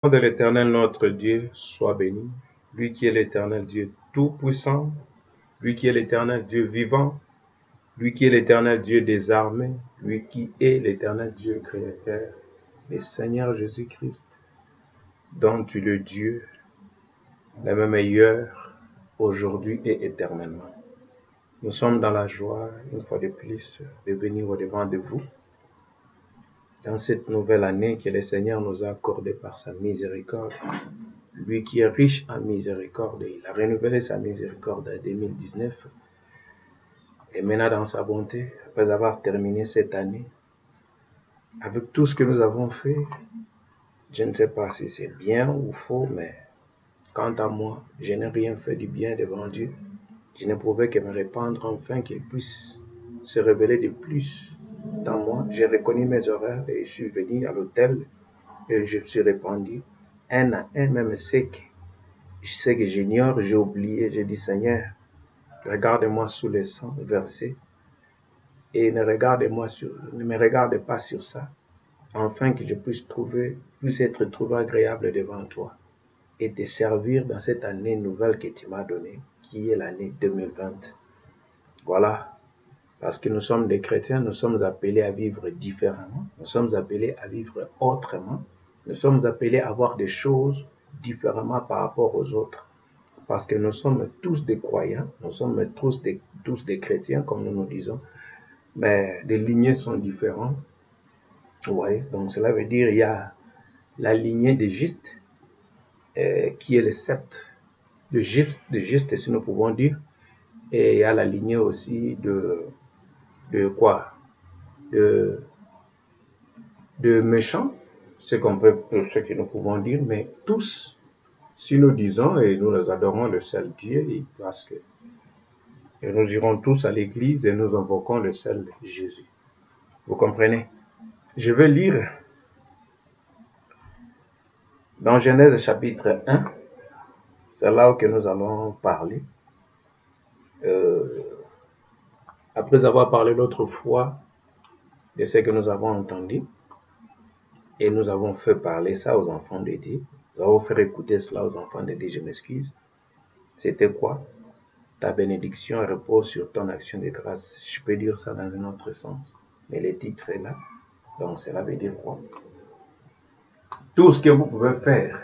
Le nom de l'Éternel notre Dieu soit béni, lui qui est l'Éternel Dieu tout-puissant, lui qui est l'Éternel Dieu vivant, lui qui est l'Éternel Dieu des armées, lui qui est l'Éternel Dieu créateur, le Seigneur Jésus-Christ, dont tu es le Dieu, le même meilleur, aujourd'hui et éternellement. Nous sommes dans la joie, une fois de plus, de venir au-devant de vous, dans cette nouvelle année que le Seigneur nous a accordée par sa miséricorde. Lui qui est riche en miséricorde, il a renouvelé sa miséricorde en 2019. Et maintenant, dans sa bonté, après avoir terminé cette année, avec tout ce que nous avons fait, je ne sais pas si c'est bien ou faux, mais quant à moi, je n'ai rien fait du bien devant Dieu. Je ne pouvais que me répandre enfin qu'il puisse se révéler de plus dans moi. J'ai reconnu mes erreurs et je suis venu à l'autel et je me suis répandu un à un, même ce que j'ignore, j'ai oublié, j'ai dit Seigneur, regarde-moi sous le sang versé et ne me regarde pas sur ça, afin que je puisse être trouvé agréable devant toi et te servir dans cette année nouvelle que tu m'as donnée, qui est l'année 2020. Voilà, parce que nous sommes des chrétiens, nous sommes appelés à vivre différemment, nous sommes appelés à vivre autrement, nous sommes appelés à voir des choses différemment par rapport aux autres. Parce que nous sommes tous des croyants, nous sommes tous des chrétiens, comme nous nous disons, mais les lignées sont différentes. Ouais, donc cela veut dire il y a la lignée des justes, qui est le sceptre de juste, si nous pouvons dire, et il y a la lignée aussi de quoi? De méchants, ce que nous pouvons dire, mais tous, si nous disons et nous les adorons le seul Dieu, parce que et nous irons tous à l'église et nous invoquons le seul Jésus. Vous comprenez? Je vais lire dans Genèse chapitre 1, c'est là que nous allons parler. Après avoir parlé l'autre fois de ce que nous avons entendu, et nous avons fait parler ça aux enfants de Dieu, nous avons fait écouter cela aux enfants de Dieu, je m'excuse. C'était quoi? Ta bénédiction repose sur ton action de grâce. Je peux dire ça dans un autre sens, mais le titre est là. Donc cela veut dire quoi? Tout ce que vous pouvez faire,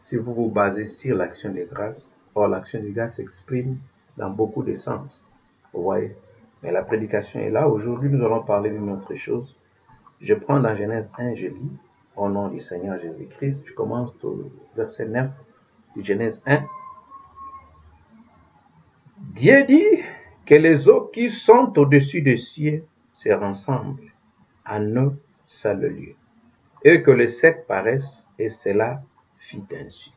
si vous vous basez sur l'action de grâce, or l'action de grâce s'exprime dans beaucoup de sens. Vous voyez? Mais la prédication est là. Aujourd'hui, nous allons parler d'une autre chose. Je prends dans Genèse 1, je lis, au nom du Seigneur Jésus-Christ. Je commence au verset 9 de Genèse 1. Dieu dit que les eaux qui sont au-dessus des cieux se rassemblent en un seul lieu, et que les secs paraissent, et cela fit ainsi.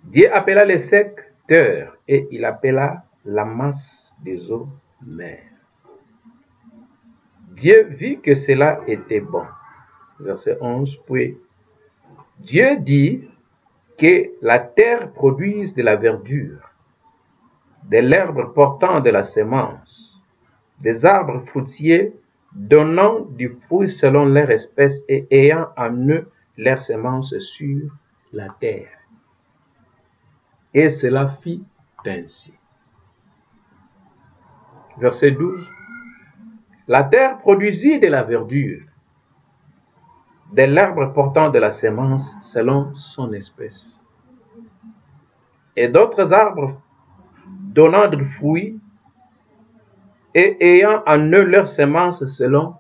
Dieu appela les secs terre, et il appela la masse des eaux mer. Dieu vit que cela était bon. Verset 11, puis Dieu dit que la terre produise de la verdure, de l'herbe portant de la semence, des arbres fruitiers donnant du fruit selon leur espèce et ayant en eux leur semence sur la terre. Et cela fit ainsi. Verset 12. La terre produisit de la verdure, de l'herbe portant de la semence selon son espèce, et d'autres arbres donnant du fruit et ayant en eux leur semence selon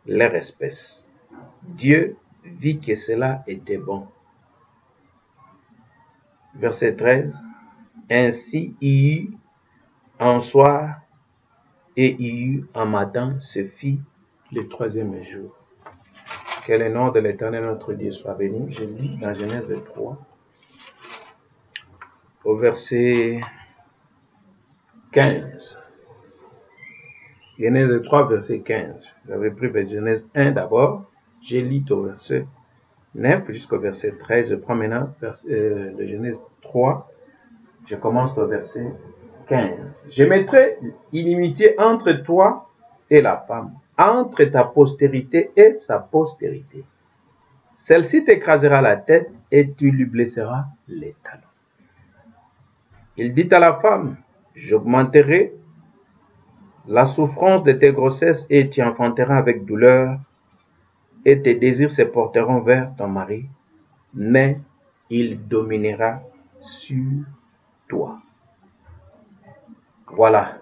leur espèce. Dieu vit que cela était bon. Verset 13. Ainsi il y eut un soir et il y eut un matin, ce fit le troisième jour. Que le nom de l'Éternel notre Dieu soit béni. Je lis dans Genèse 3, au verset 15. Genèse 3, verset 15. J'avais pris Genèse 1 d'abord. Je lis au verset 9 jusqu'au verset 13. Je prends maintenant de Genèse 3. Je commence au verset 15. Je mettrai inimitié entre toi et la femme, entre ta postérité et sa postérité. Celle-ci t'écrasera la tête et tu lui blesseras les talons. Il dit à la femme, j'augmenterai la souffrance de tes grossesses et tu enfanteras avec douleur et tes désirs se porteront vers ton mari, mais il dominera sur toi. Voilà.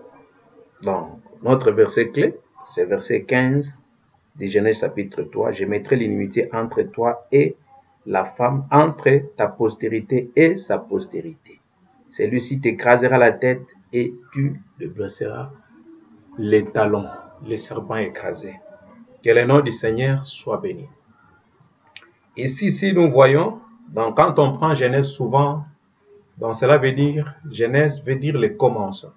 Donc, notre verset clé, c'est verset 15 de Genèse chapitre 3. Je mettrai l'inimitié entre toi et la femme, entre ta postérité et sa postérité. Celui-ci t'écrasera la tête et tu le blesseras les talons, les serpents écrasés. Que le nom du Seigneur soit béni. Ici, nous voyons, donc quand on prend Genèse souvent, donc cela veut dire, Genèse veut dire le commencement.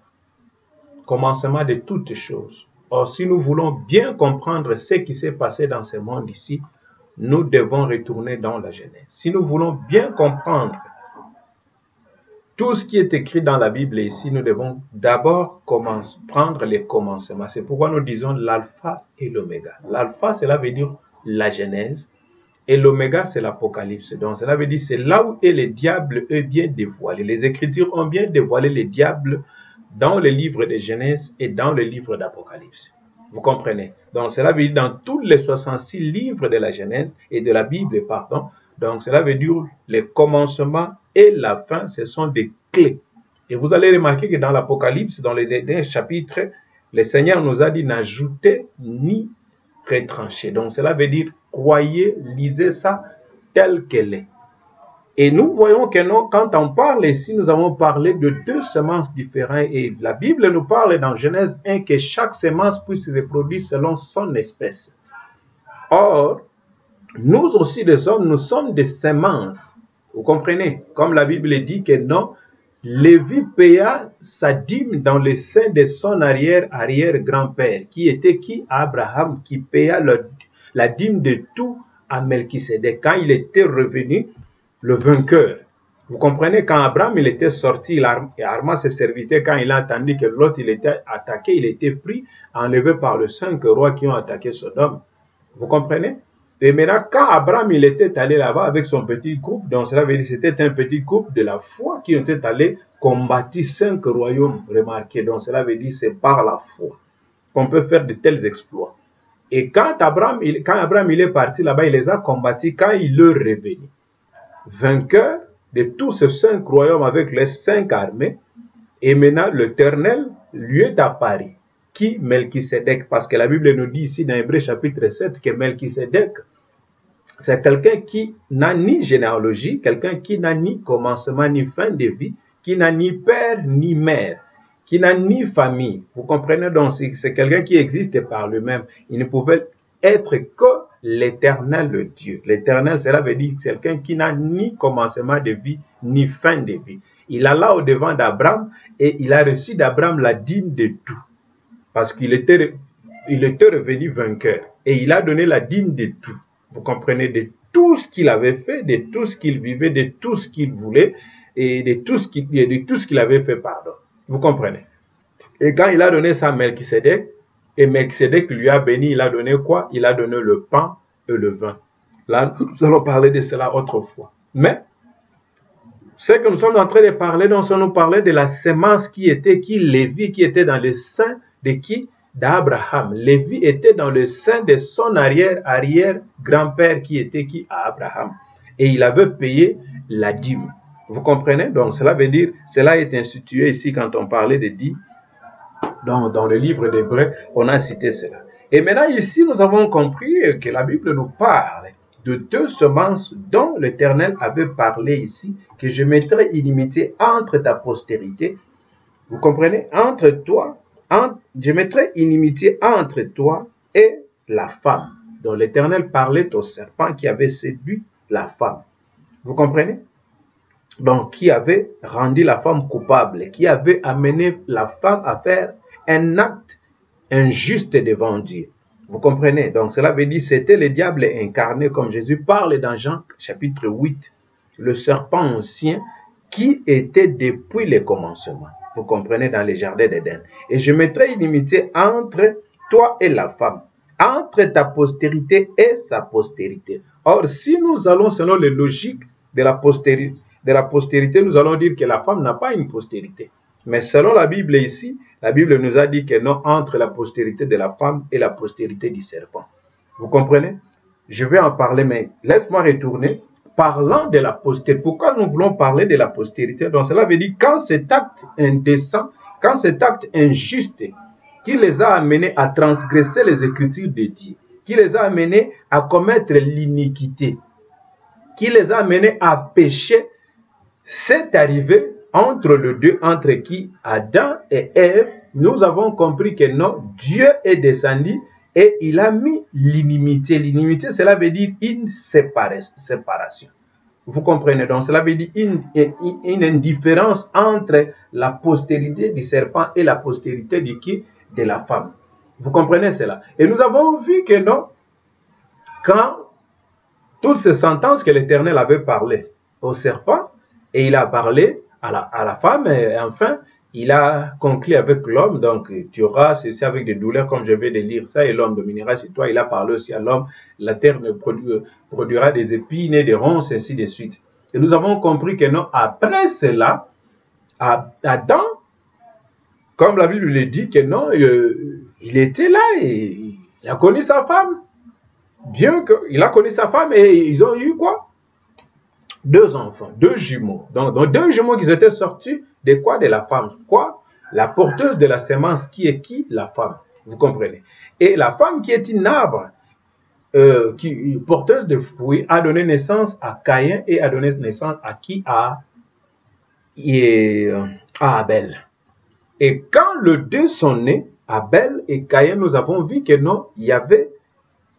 Commencement de toutes choses. Or, si nous voulons bien comprendre ce qui s'est passé dans ce monde ici, nous devons retourner dans la Genèse. Si nous voulons bien comprendre tout ce qui est écrit dans la Bible ici, nous devons d'abord prendre les commencements. C'est pourquoi nous disons l'alpha et l'oméga. L'alpha, cela veut dire la Genèse, et l'oméga, c'est l'Apocalypse. Donc, cela veut dire c'est là où le diable est bien dévoilé. Les Écritures ont bien dévoilé le diable dans le livre de Genèse et dans le livre d'Apocalypse. Vous comprenez? Donc, cela veut dire dans tous les 66 livres de la Genèse et de la Bible, pardon. Donc, cela veut dire le commencement et la fin, ce sont des clés. Et vous allez remarquer que dans l'Apocalypse, dans les derniers chapitres, le Seigneur nous a dit n'ajoutez ni retrancher. Donc, cela veut dire croyez, lisez ça tel qu'elle est. Et nous voyons que non, quand on parle ici, nous avons parlé de deux semences différentes. Et la Bible nous parle dans Genèse 1 que chaque semence puisse se reproduire selon son espèce. Or, nous aussi les hommes, nous sommes des semences. Vous comprenez? Comme la Bible dit que non, Lévi paya sa dîme dans le sein de son arrière-grand-père, qui était qui? Abraham, qui paya la dîme de tout à Melchisédek. Quand il était revenu, le vainqueur. Vous comprenez, quand Abraham il était sorti, il arma ses serviteurs, quand il a entendu que l'autre il était attaqué, il était pris, enlevé par les 5 rois qui ont attaqué Sodome. Vous comprenez? Et maintenant, quand Abraham il était allé là-bas avec son petit groupe, donc cela veut dire que c'était un petit groupe de la foi qui était allé combattre 5 royaumes, remarquez. Donc cela veut dire c'est par la foi qu'on peut faire de tels exploits. Et quand Abraham il est parti là-bas, il les a combattus quand il est revenu. Vainqueur de tous ces 5 royaumes avec les 5 armées, et maintenant l'Éternel lui est apparu. Qui? Melchisédek, parce que la Bible nous dit ici dans Hébreux chapitre 7 que Melchisédek, c'est quelqu'un qui n'a ni généalogie, quelqu'un qui n'a ni commencement ni fin de vie, qui n'a ni père ni mère, qui n'a ni famille. Vous comprenez donc, c'est quelqu'un qui existe par lui-même. Il ne pouvait être que l'Éternel, le Dieu. L'Éternel, cela veut dire quelqu'un qui n'a ni commencement de vie, ni fin de vie. Il alla au-devant d'Abraham et il a reçu d'Abraham la dîme de tout. Parce qu'il était revenu vainqueur. Et il a donné la dîme de tout. Vous comprenez, de tout ce qu'il avait fait, de tout ce qu'il vivait, de tout ce qu'il voulait, et de tout ce qu'il avait fait, pardon. Vous comprenez. Et quand il a donné ça à Melchisédek, et Melchisédek lui a béni, il a donné quoi? Il a donné le pain et le vin. Là, nous allons parler de cela autrefois. Mais, ce que nous sommes en train de parler, nous allons parler de la semence qui était qui? Lévi, qui était dans le sein de qui? D'Abraham. Lévi était dans le sein de son arrière-grand-père qui était qui? Abraham. Et il avait payé la dîme. Vous comprenez? Donc, cela veut dire, cela est institué ici quand on parlait de dîme. Dans le livre d'Hébreux, on a cité cela. Et maintenant, ici, nous avons compris que la Bible nous parle de deux semences dont l'Éternel avait parlé ici, que je mettrai inimitié entre ta postérité. Vous comprenez? Entre toi, je mettrai inimitié entre toi et la femme. Donc, l'Éternel parlait au serpent qui avait séduit la femme. Vous comprenez? Donc, qui avait rendu la femme coupable, qui avait amené la femme à faire un acte injuste devant Dieu. Vous comprenez? Donc, cela veut dire que c'était le diable incarné, comme Jésus parle dans Jean chapitre 8, le serpent ancien qui était depuis le commencement. Vous comprenez, dans les jardins d'Éden. Et je mettrai inimitié entre toi et la femme, entre ta postérité et sa postérité. Or, si nous allons selon les logiques de la postérité, nous allons dire que la femme n'a pas une postérité. Mais selon la Bible ici, la Bible nous a dit que non, entre la postérité de la femme et la postérité du serpent. Vous comprenez? Je vais en parler, mais laisse-moi retourner. Parlant de la postérité, pourquoi nous voulons parler de la postérité? Donc cela veut dire quand cet acte indécent, quand cet acte injuste qui les a amenés à transgresser les Écritures de Dieu, qui les a amenés à commettre l'iniquité, qui les a amenés à pécher, c'est arrivé entre les deux, entre qui? Adam et Ève. Nous avons compris que non, Dieu est descendu et il a mis l'inimité. L'inimité, cela veut dire une séparation. Vous comprenez? Donc, cela veut dire une indifférence entre la postérité du serpent et la postérité de qui? De la femme. Vous comprenez cela? Et nous avons vu que non, quand toutes ces sentences que l'Éternel avait parlé au serpent, et il a parlé à la femme, et enfin, il a conclu avec l'homme, donc tu auras ceci avec des douleurs, comme je vais de lire ça, et l'homme dominera sur toi. Il a parlé aussi à l'homme, la terre produira des épines et des ronces, ainsi de suite. Et nous avons compris que non, après cela, Adam, comme la Bible le dit, que non, il était là et il a connu sa femme. Bien qu'il a connu sa femme et ils ont eu quoi? 2 enfants, 2 jumeaux. Donc 2 jumeaux qui étaient sortis de quoi? De la femme. Quoi? La porteuse de la semence qui est qui? La femme. Vous comprenez? Et la femme qui est une arbre, porteuse de fruits, a donné naissance à Caïn et a donné naissance à qui? À Abel. Et quand les deux sont nés, Abel et Caïn, nous avons vu que non, il y avait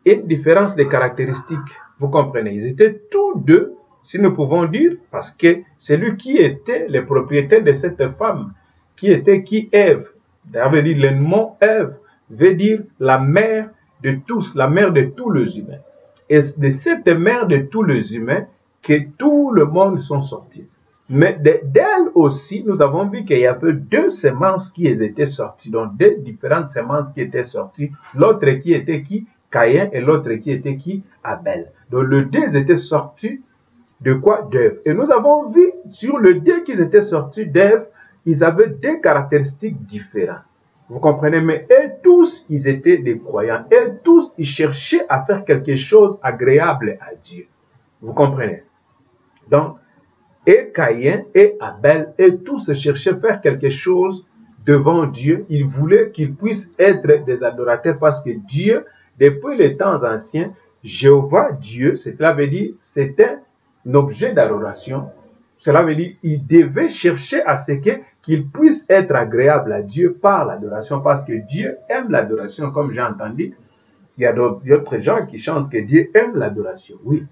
une différence de caractéristiques. Vous comprenez? Ils étaient tous deux, si nous pouvons dire, parce que c'est lui qui était le propriétaire de cette femme, qui était qui? Ève. D'ailleurs, veut dire le mot Ève veut dire la mère de tous, la mère de tous les humains. Et de cette mère de tous les humains que tout le monde sont sortis. Mais d'elle aussi, nous avons vu qu'il y avait 2 semences qui étaient sorties, donc 2 différentes semences qui étaient sorties. L'autre qui était qui? Caïn, et l'autre qui était qui? Abel. Donc les 2 étaient sortis de quoi? D'Ève. Et nous avons vu sur les 2 qui étaient sortis d'Ève, ils avaient 2 caractéristiques différentes. Vous comprenez? Mais eux tous, ils étaient des croyants. Et tous, ils cherchaient à faire quelque chose agréable à Dieu. Vous comprenez? Donc, et Caïn et Abel, et tous cherchaient à faire quelque chose devant Dieu. Ils voulaient qu'ils puissent être des adorateurs parce que Dieu, depuis les temps anciens, Jéhovah Dieu, cela veut dire c'était un objet d'adoration. Cela veut dire qu'il devait chercher à ce qu'il puisse être agréable à Dieu par l'adoration parce que Dieu aime l'adoration, comme j'ai entendu. Il y a d'autres gens qui chantent que Dieu aime l'adoration. Oui,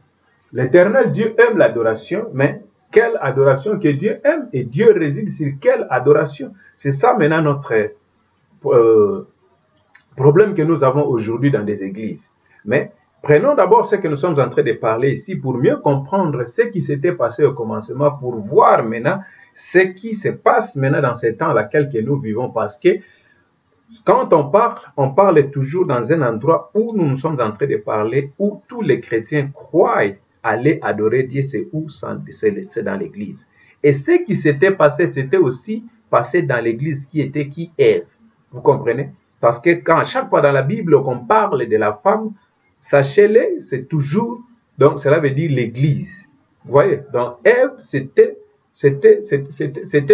l'Éternel Dieu aime l'adoration, mais quelle adoration que Dieu aime et Dieu réside sur quelle adoration? C'est ça maintenant notre problème que nous avons aujourd'hui dans des églises. Mais prenons d'abord ce que nous sommes en train de parler ici pour mieux comprendre ce qui s'était passé au commencement, pour voir maintenant ce qui se passe maintenant dans ce temps dans lequel nous vivons. Parce que quand on parle toujours dans un endroit où nous sommes en train de parler, où tous les chrétiens croient aller adorer Dieu, c'est où? C'est dans l'église. Et ce qui s'était passé, c'était aussi passé dans l'église qui était qui? Ève. Vous comprenez? Parce que quand à chaque fois dans la Bible qu'on parle de la femme, sachez-le, c'est toujours, donc cela veut dire l'église. Vous voyez? Donc Ève, c'était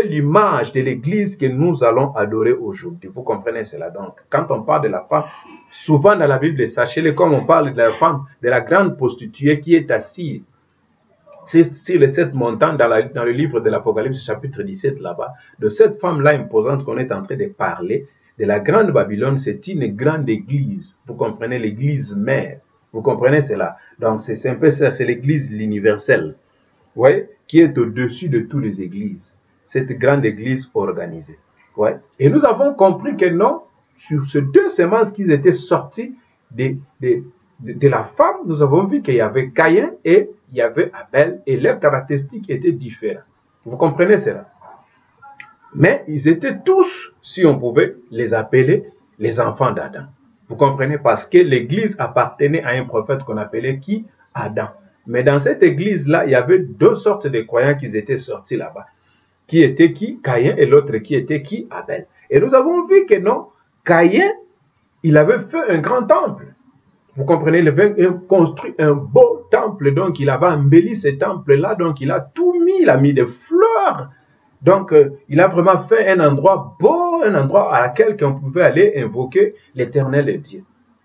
l'image de l'église que nous allons adorer aujourd'hui. Vous comprenez cela? Donc, quand on parle de la femme, souvent dans la Bible, sachez-le, comme on parle de la femme, de la grande prostituée qui est assise sur les 7 montagnes dans le livre de l'Apocalypse, chapitre 17, là-bas, de cette femme-là imposante qu'on est en train de parler, de la grande Babylone, c'est une grande église. Vous comprenez? L'église mère. Vous comprenez cela? Donc, c'est un peu ça, c'est l'église universelle. Vous voyez, qui est au-dessus de toutes les églises. Cette grande église organisée. Ouais. Et nous avons compris que non, sur ces 2 semences qui étaient sorties de la femme, nous avons vu qu'il y avait Caïn et il y avait Abel, et leurs caractéristiques étaient différentes. Vous comprenez cela? Mais ils étaient tous, si on pouvait les appeler, les enfants d'Adam. Vous comprenez? Parce que l'église appartenait à un prophète qu'on appelait qui? Adam. Mais dans cette église-là, il y avait deux sortes de croyants qui étaient sortis là-bas. Qui était qui? Caïn, et l'autre qui était qui? Abel. Et nous avons vu que non, Caïn, il avait fait un grand temple. Vous comprenez? Il avait construit un beau temple, donc il avait embelli ce temple-là, donc il a tout mis, il a mis des fleurs. Donc, il a vraiment fait un endroit beau, un endroit à laquelle on pouvait aller invoquer l'Éternel Dieu.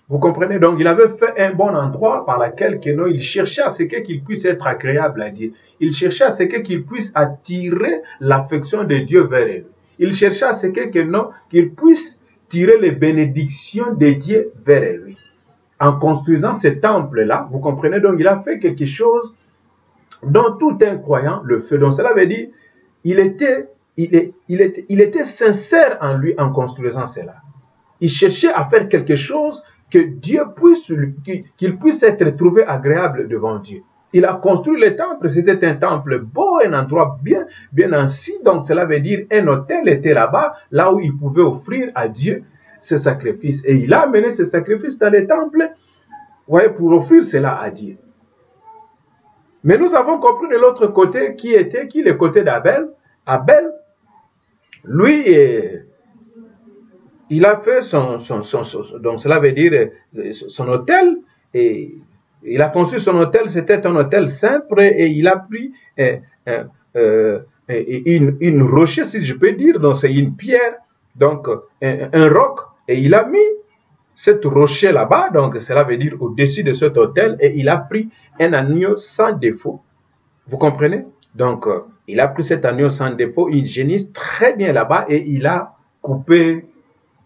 Vous comprenez? Donc, il avait fait un bon endroit par lequel il cherchait à ce qu'il puisse être agréable à Dieu. Il cherchait à ce qu'il puisse attirer l'affection de Dieu vers lui. Il cherchait à ce qu'il puisse tirer les bénédictions de Dieu vers lui. En construisant ce temple-là, vous comprenez? Donc, il a fait quelque chose dont tout un croyant le fait. Donc, cela veut dire il était sincère en lui en construisant cela. Il cherchait à faire quelque chose que Dieu qu'il puisse être trouvé agréable devant Dieu. Il a construit le temple, c'était un temple beau, un endroit bien ainsi. Donc cela veut dire un autel était là-bas, là où il pouvait offrir à Dieu ses sacrifices. Et il a amené ses sacrifices dans le temple, ouais, pour offrir cela à Dieu. Mais nous avons compris de l'autre côté qui le côté d'Abel. Abel, lui, il a fait donc cela veut dire son autel, et il a conçu son autel, c'était un autel simple, et il a pris une rocher, si je peux dire, donc c'est une pierre, donc un roc, et il a mis cette rocher là-bas, donc cela veut dire au-dessus de cet autel, et il a pris un agneau sans défaut. Vous comprenez? Donc, il a pris cet agneau sans défaut, il génisse très bien là-bas, et il a coupé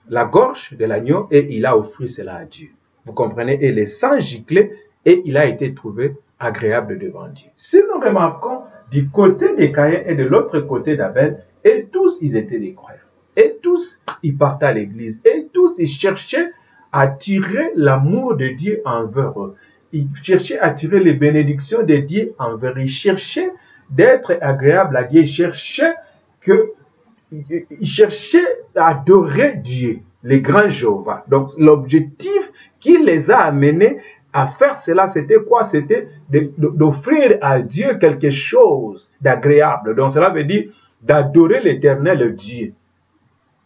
la gorge de l'agneau, et il a offert cela à Dieu. Vous comprenez? Et le sang giclé, et il a été trouvé agréable devant Dieu. Si nous remarquons du côté de Caïn et de l'autre côté d'Abel, et tous ils étaient des croyants. Et tous ils partaient à l'église. Et tous ils cherchaient à attirer l'amour de Dieu envers eux. Ils cherchaient à attirer les bénédictions de Dieu envers eux. Ils cherchaient d'être agréables à Dieu. Ils cherchaient à adorer Dieu, le grand Jéhovah. Donc l'objectif qui les a amenés à faire cela, c'était quoi? C'était d'offrir à Dieu quelque chose d'agréable. Donc cela veut dire d'adorer l'Éternel Dieu.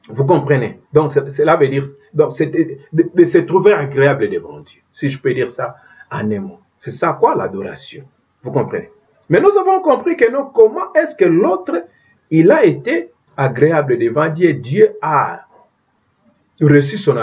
Vous comprenez? Donc cela veut dire c'était de se trouver agréable devant Dieu, si je peux dire ça en un mot. C'est ça quoi l'adoration? Vous comprenez? Mais nous avons compris que non, comment est-ce que l'autre, il a été agréable devant Dieu? Dieu a reçu son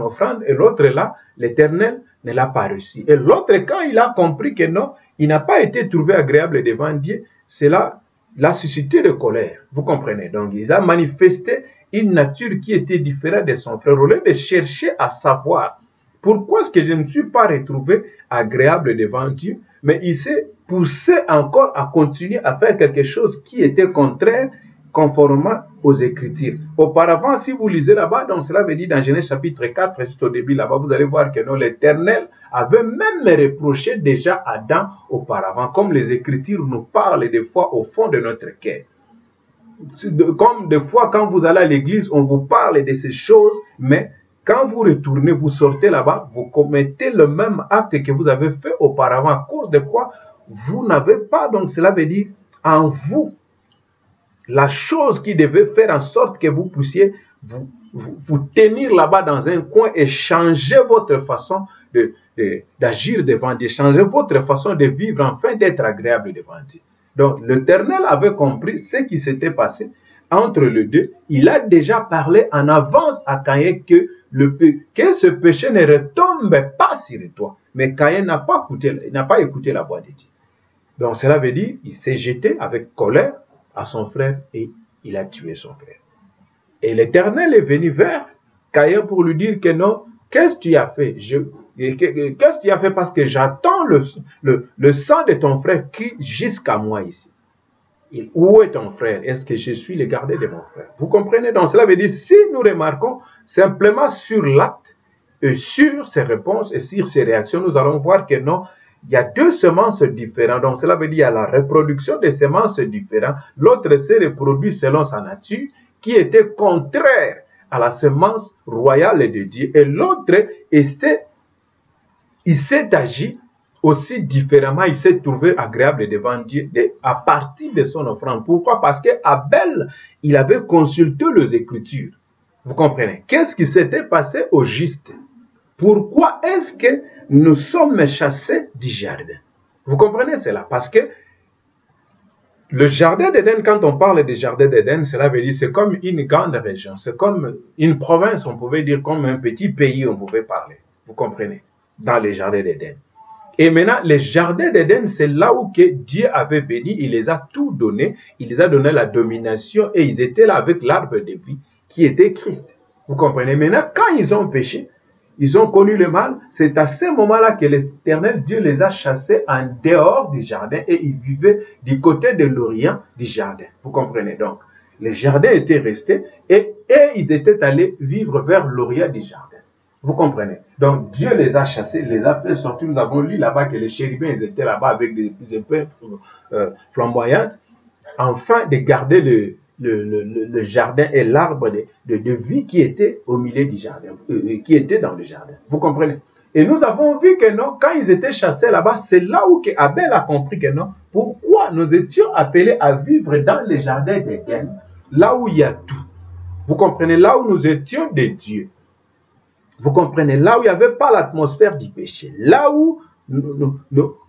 offrande, et l'autre là, l'Éternel ne l'a pas reçu. Et l'autre, quand il a compris que non, il n'a pas été trouvé agréable devant Dieu, cela l'a suscité de colère. Vous comprenez? Donc, il a manifesté une nature qui était différente de son frère. Au lieu de chercher à savoir pourquoi est-ce que je ne suis pas retrouvé agréable devant Dieu, mais il s'est poussé encore à continuer à faire quelque chose qui était contraire, conformément aux Écritures. Auparavant, si vous lisez là-bas, donc cela veut dire dans Genèse chapitre 4, juste au début là-bas, vous allez voir que non, l'Éternel avait même reproché déjà Adam auparavant, comme les Écritures nous parlent des fois au fond de notre cœur. Comme des fois, quand vous allez à l'église, on vous parle de ces choses, mais quand vous retournez, vous sortez là-bas, vous commettez le même acte que vous avez fait auparavant. À cause de quoi? Vous n'avez pas, donc cela veut dire en vous, la chose qui devait faire en sorte que vous puissiez vous tenir là-bas dans un coin et changer votre façon d'agir devant Dieu, changer votre façon de vivre afin d'être agréable devant Dieu. Donc l'Éternel avait compris ce qui s'était passé entre les deux. Il a déjà parlé en avance à Caïn que ce péché ne retombe pas sur toi. Mais Caïn n'a pas écouté la voix de Dieu. Donc cela veut dire qu'il s'est jeté avec colère à son frère et il a tué son frère. Et l'Éternel est venu vers Caïn pour lui dire que non, qu'est-ce que tu as fait? Qu'est-ce que tu as fait? Parce que j'attends le sang de ton frère qui jusqu'à moi ici. Où est ton frère? Est-ce que je suis le gardien de mon frère? Vous comprenez? Donc cela veut dire, si nous remarquons simplement sur l'acte et sur ses réponses et sur ses réactions, nous allons voir que non, il y a deux semences différentes. Donc cela veut dire qu'il y a la reproduction des semences différentes. L'autre s'est reproduit selon sa nature, qui était contraire à la semence royale de Dieu. Et l'autre, il s'est agi aussi différemment, il s'est trouvé agréable devant Dieu à partir de son offrande. Pourquoi? Parce que Abel, il avait consulté les Écritures. Vous comprenez? Qu'est-ce qui s'était passé au juste? Pourquoi est-ce que nous sommes chassés du jardin? Vous comprenez cela? Parce que le jardin d'Éden, quand on parle du jardin d'Éden, cela veut dire c'est comme une grande région, c'est comme une province, on pouvait dire comme un petit pays, on pouvait parler. Vous comprenez? Dans les jardins d'Éden. Et maintenant, les jardins d'Éden, c'est là où que Dieu avait béni, il les a tout donné, il les a donné la domination et ils étaient là avec l'arbre de vie qui était Christ. Vous comprenez? Maintenant, quand ils ont péché, ils ont connu le mal, c'est à ce moment-là que l'Éternel Dieu les a chassés en dehors du jardin et ils vivaient du côté de l'Orient du jardin. Vous comprenez donc? Les jardins étaient restés et ils étaient allés vivre vers l'Orient du jardin. Vous comprenez? Donc Dieu les a chassés, les a fait sortir. Nous avons lu là-bas que les chérubins ils étaient là-bas avec des épées flamboyantes, afin de garder le jardin et l'arbre de vie qui était au milieu du jardin, qui était dans le jardin. Vous comprenez? Et nous avons vu que non, quand ils étaient chassés là-bas, c'est là où Abel a compris que non. Pourquoi nous étions appelés à vivre dans le jardin d'Éden, là où il y a tout. Vous comprenez? Là où nous étions des dieux. Vous comprenez? Là où il n'y avait pas l'atmosphère du péché. Là où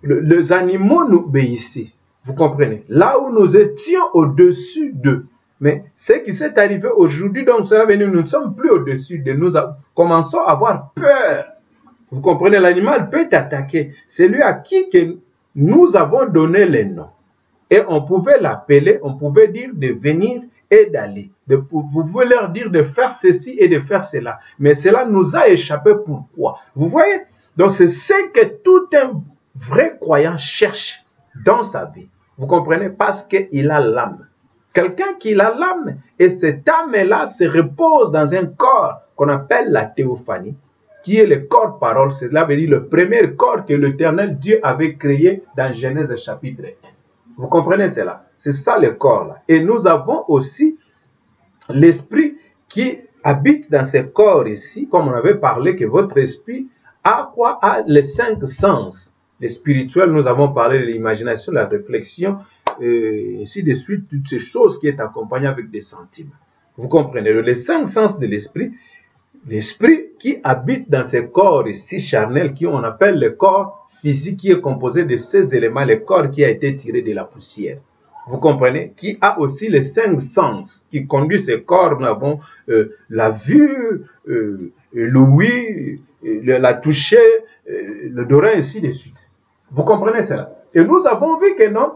les animaux nous obéissaient. Vous comprenez? Là où nous étions au-dessus d'eux. Mais ce qui s'est arrivé aujourd'hui, donc cela veut dire nous ne sommes plus au-dessus d'eux. Nous commençons à avoir peur. Vous comprenez? L'animal peut t'attaquer. C'est lui à qui que nous avons donné les noms. Et on pouvait l'appeler, on pouvait dire de venir et d'aller. Vous pouvez leur dire de faire ceci et de faire cela. Mais cela nous a échappé. Pourquoi? Vous voyez? Donc c'est ce que tout un vrai croyant cherche dans sa vie. Vous comprenez? Parce qu'il a l'âme. Quelqu'un qui a l'âme, et cette âme-là se repose dans un corps qu'on appelle la théophanie, qui est le corps parole. Cela veut dire le premier corps que l'Éternel Dieu avait créé dans Genèse chapitre 1. Vous comprenez cela? C'est ça le corps là. Et nous avons aussi l'esprit qui habite dans ce corps ici, comme on avait parlé que votre esprit a quoi? A les 5 sens. Les spirituels, nous avons parlé de l'imagination, la réflexion, ainsi de suite, toutes ces choses qui est accompagnées avec des sentiments. Vous comprenez? Les 5 sens de l'esprit qui habite dans ce corps ici charnel, qui on appelle le corps physique, qui est composé de ces éléments, le corps qui a été tiré de la poussière. Vous comprenez? Qui a aussi les 5 sens qui conduisent ce corps. Nous avons la vue, l'ouïe, la toucher, l'odorat, ainsi de suite. Vous comprenez cela? Et nous avons vu que non,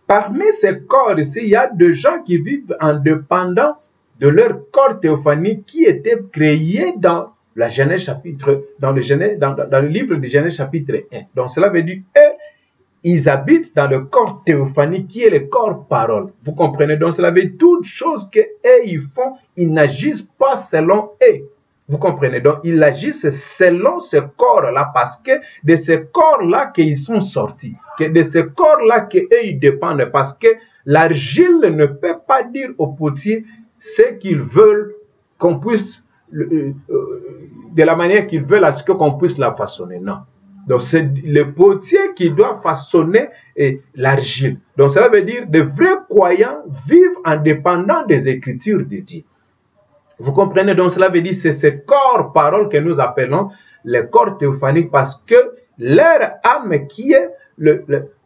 parmi ces corps ici, il y a des gens qui vivent indépendants de leur corps théophanique qui était créé dans la Genèse chapitre, dans le livre de Genèse chapitre 1. Donc cela veut dire ils habitent dans le corps théophanique qui est le corps parole. Vous comprenez? Donc cela veut dire toutes choses que ils font, ils n'agissent pas selon eux. Vous comprenez? Donc ils agissent selon ce corps-là parce que de ce corps-là qu'ils sont sortis, que de ce corps-là qu'eux ils dépendent, parce que l'argile ne peut pas dire au potier ce qu'ils veulent qu'on puisse, de la manière qu'ils veulent à ce qu'on puisse la façonner. Non. Donc c'est le potier qui doit façonner l'argile. Donc cela veut dire de vrais croyants vivent en dépendant des Écritures de Dieu. Vous comprenez? Donc cela veut dire c'est ce corps parole que nous appelons le corps théophanique, parce que leur âme qui est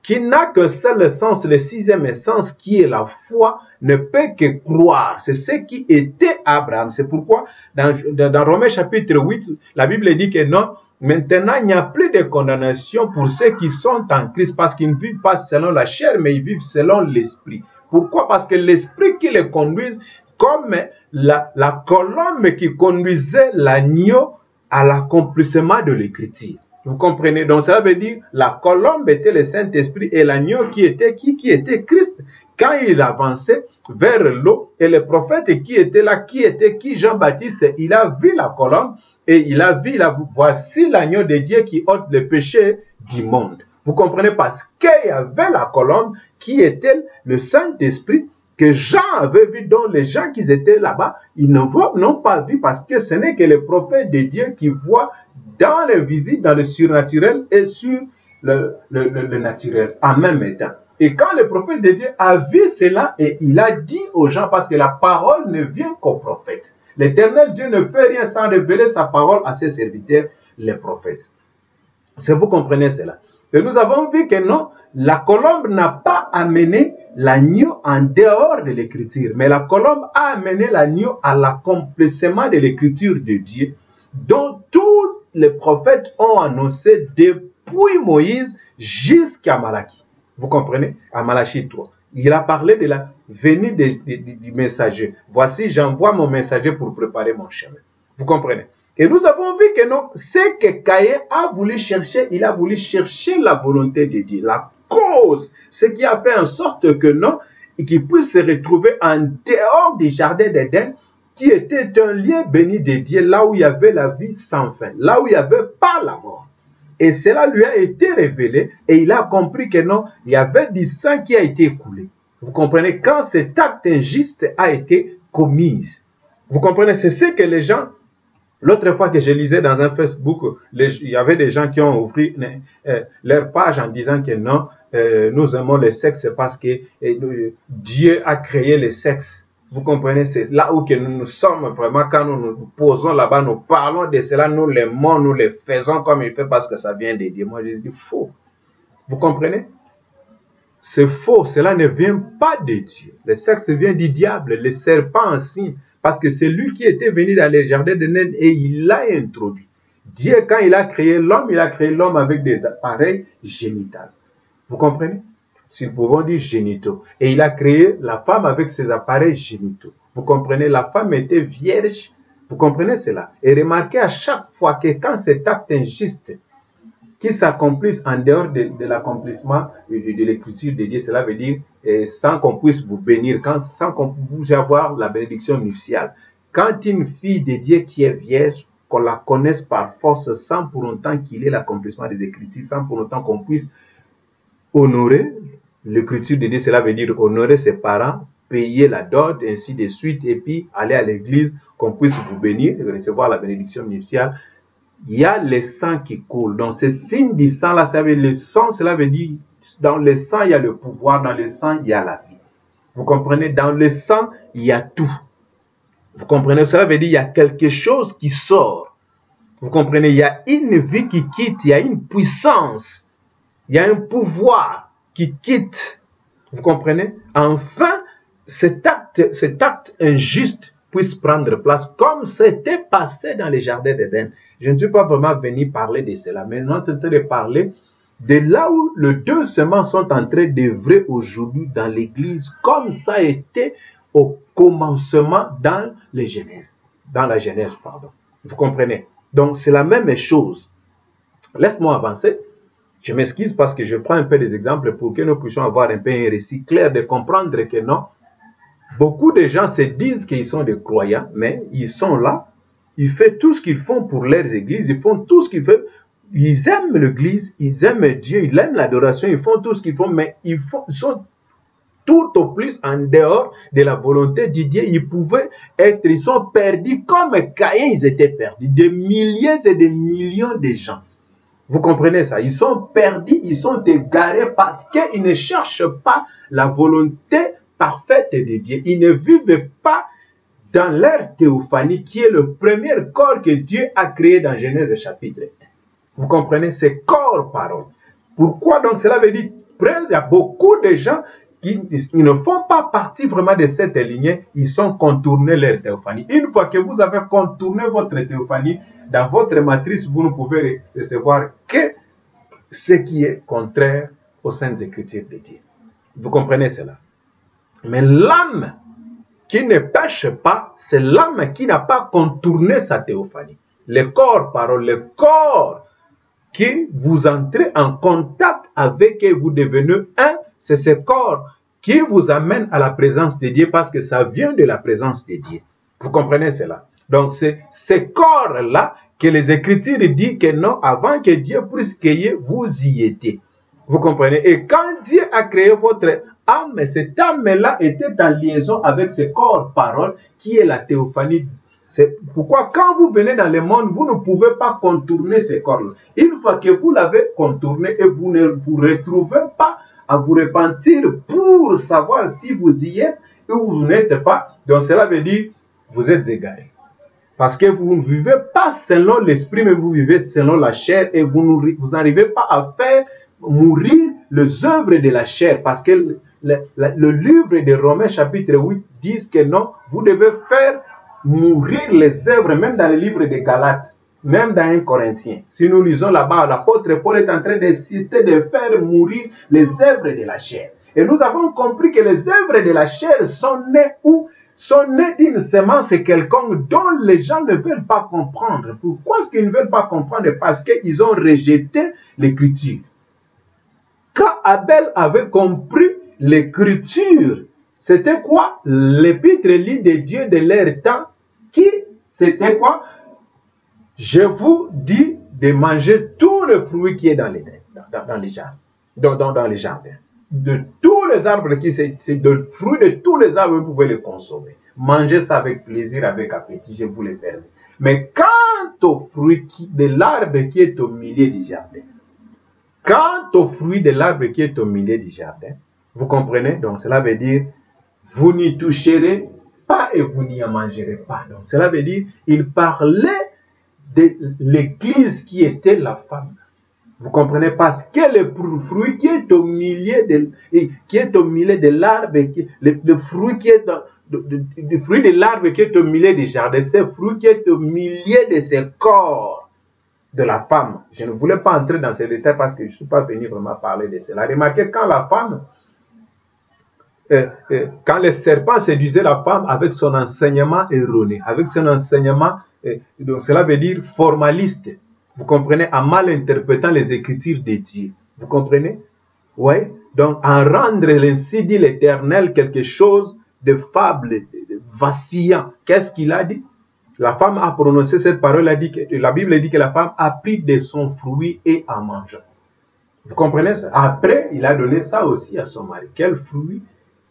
qui n'a que seul sens, le 6e sens qui est la foi, ne peut que croire. C'est ce qui était Abraham. C'est pourquoi dans Romains chapitre 8, la Bible dit que non, maintenant il n'y a plus de condamnation pour ceux qui sont en Christ, parce qu'ils ne vivent pas selon la chair, mais ils vivent selon l'esprit. Pourquoi? Parce que l'esprit qui les conduise, comme la colombe qui conduisait l'agneau à l'accomplissement de l'écriture. Vous comprenez? Donc cela veut dire la colombe était le Saint-Esprit et l'agneau qui était qui était Christ. Quand il avançait vers l'eau, et le prophète qui était là, qui était qui? Jean-Baptiste, il a vu la colombe et il a vu, voici l'agneau de Dieu qui ôte le péché du monde. Vous comprenez? Parce qu'il y avait la colombe qui était le Saint-Esprit que Jean avait vu, dont les gens qui étaient là-bas, ils n'ont pas vu parce que ce n'est que les prophètes de Dieu qui voient dans l'invisible, dans le surnaturel et sur le naturel en même temps. Et quand le prophète de Dieu a vu cela, et il a dit aux gens, parce que la parole ne vient qu'aux prophètes. L'Éternel Dieu ne fait rien sans révéler sa parole à ses serviteurs, les prophètes. Si vous comprenez cela. Et nous avons vu que non, la colombe n'a pas amené l'agneau en dehors de l'écriture, mais la colombe a amené l'agneau à l'accomplissement de l'écriture de Dieu, dont tous les prophètes ont annoncé depuis Moïse jusqu'à Malachie. Vous comprenez? À Malachie 3. Il a parlé de la venue du messager. Voici, j'envoie mon messager pour préparer mon chemin. Vous comprenez? Et nous avons vu que non, ce que Caïn a voulu chercher, il a voulu chercher la volonté de Dieu, la cause, ce qui a fait en sorte que non, et qu'il puisse se retrouver en dehors du jardin d'Éden, qui était un lieu béni de Dieu, là où il y avait la vie sans fin, là où il n'y avait pas la mort. Et cela lui a été révélé et il a compris que non, il y avait du sang qui a été écoulé. Vous comprenez? Quand cet acte injuste a été commis. Vous comprenez? C'est ce que les gens, l'autre fois que je lisais dans un Facebook, il y avait des gens qui ont ouvert leur page en disant que non, nous aimons le sexe parce que Dieu a créé le sexe. Vous comprenez? C'est là où que nous sommes vraiment, quand nous nous posons là-bas, nous parlons de cela, nous l'aimons, nous le faisons comme il fait parce que ça vient de Dieu. Moi, je dis faux. Vous comprenez? C'est faux, cela ne vient pas de Dieu. Le sexe vient du diable, le serpent aussi, parce que c'est lui qui était venu dans les jardins d'Éden et il l'a introduit. Dieu, quand il a créé l'homme avec des appareils génitaux. Vous comprenez? Si nous pouvons dire génitaux. Et il a créé la femme avec ses appareils génitaux. Vous comprenez? La femme était vierge. Vous comprenez cela? Et remarquez à chaque fois que quand cet acte injuste qui s'accomplisse en dehors de l'accomplissement de l'écriture de Dieu, cela veut dire sans qu'on puisse vous bénir, sans qu'on puisse avoir la bénédiction nuptiale. Quand une fille de Dieu qui est vierge, qu'on la connaisse par force sans pour autant qu'il ait l'accomplissement des écritures, sans pour autant qu'on puisse honorer l'écriture de Dieu, cela veut dire honorer ses parents, payer la dot, ainsi de suite, et puis aller à l'église, qu'on puisse vous bénir, recevoir la bénédiction nuptiale. Il y a le sang qui coule. Donc, ce signe du sang, là, ça veut dire le sang, cela veut dire, dans le sang, il y a le pouvoir, dans le sang, il y a la vie. Vous comprenez? Dans le sang, il y a tout. Vous comprenez? Cela veut dire, il y a quelque chose qui sort. Vous comprenez? Il y a une vie qui quitte, il y a une puissance, il y a un pouvoir qui quitte. Vous comprenez? Enfin, cet acte injuste puisse prendre place comme c'était passé dans les jardins d'Éden. Je ne suis pas vraiment venu parler de cela, mais nous sommes en train de parler de là où les deux semences sont en train d'œuvrer aujourd'hui dans l'Église, comme ça a été au commencement dans les Genèse. Dans la Genèse, pardon. Vous comprenez? Donc, c'est la même chose. Laisse-moi avancer. Je m'excuse parce que je prends un peu des exemples pour que nous puissions avoir un peu un récit clair de comprendre que non. Beaucoup de gens se disent qu'ils sont des croyants, mais ils sont là. Ils font tout ce qu'ils font pour leurs églises. Ils font tout ce qu'ils font. Ils aiment l'église, ils aiment Dieu, ils aiment l'adoration. Ils font tout ce qu'ils font, mais ils sont tout au plus en dehors de la volonté de Dieu. Ils sont perdus comme Caïn, ils étaient perdus. Des milliers et des millions de gens. Vous comprenez ça? Ils sont perdus, ils sont égarés parce qu'ils ne cherchent pas la volonté parfaite de Dieu. Ils ne vivent pas dans leur théophanie, qui est le premier corps que Dieu a créé dans Genèse chapitre 1. Vous comprenez? C'est corps-parole. Pourquoi donc cela veut dire, il y a beaucoup de gens qui ne font pas partie vraiment de cette lignée, ils sont contournés leur théophanie. Une fois que vous avez contourné votre théophanie, dans votre matrice, vous ne pouvez recevoir que ce qui est contraire aux saintes écritures de Dieu. Vous comprenez cela? Mais l'âme qui ne pêche pas, c'est l'âme qui n'a pas contourné sa théophanie. Le corps, parole, le corps qui vous entrez en contact avec et vous devenez un, c'est ce corps qui vous amène à la présence de Dieu parce que ça vient de la présence de Dieu. Vous comprenez cela? Donc, c'est ce corps-là que les Écritures disent que non, avant que Dieu puisse créer, vous y étiez. Vous comprenez? Et quand Dieu a créé votre âme, mais cette âme-là était en liaison avec ce corps parole qui est la théophanie. C'est pourquoi quand vous venez dans le monde, vous ne pouvez pas contourner ce corps-là. Une fois que vous l'avez contourné et vous ne vous retrouvez pas à vous repentir pour savoir si vous y êtes ou vous n'êtes pas, donc cela veut dire vous êtes égarés. Parce que vous ne vivez pas selon l'esprit, mais vous vivez selon la chair et vous n'arrivez pas à faire mourir les œuvres de la chair. Parce que le livre de Romains chapitre 8 dit que non, vous devez faire mourir les œuvres, même dans le livre de Galates, même dans 1 Corinthiens. Si nous lisons là-bas, l'apôtre Paul est en train d'insister de faire mourir les œuvres de la chair. Et nous avons compris que les œuvres de la chair sont nées où? Sont nées d'une semence quelconque dont les gens ne veulent pas comprendre. Pourquoi est-ce qu'ils ne veulent pas comprendre? Parce qu'ils ont rejeté l'écriture. Quand Abel avait compris l'écriture, c'était quoi? L'épître lit de Dieu de leur temps, qui c'était quoi? Je vous dis de manger tout le fruit qui est dans les jardins. Dans les jardins. De tous les arbres c'est le fruit de tous les arbres, vous pouvez les consommer. Mangez ça avec plaisir, avec appétit, je vous le permets. Mais quant au fruit de l'arbre qui est au milieu du jardin, vous comprenez? Donc cela veut dire, vous n'y toucherez pas et vous n'y en mangerez pas. Donc cela veut dire, il parlait de l'église qui était la femme. Vous comprenez? Parce que le fruit qui est au milieu de l'arbre, le fruit qui est le fruit de l'arbre qui est au milieu du jardin, c'est le fruit qui est au milieu de ce corps de la femme. Je ne voulais pas entrer dans ces détails parce que je ne suis pas venu vraiment parler de cela. Remarquez, quand la femme, quand le serpent séduisait la femme avec son enseignement erroné, avec son enseignement, donc cela veut dire formaliste. Vous comprenez? En mal interprétant les Écritures de Dieu. Vous comprenez? Oui. Donc, en rendre ainsi dit l'Éternel quelque chose de fable, de vacillant. Qu'est-ce qu'il a dit? La femme a prononcé cette parole, la Bible dit que la femme a pris de son fruit et en mangeant. Vous comprenez ça? Après, il a donné ça aussi à son mari. Quel fruit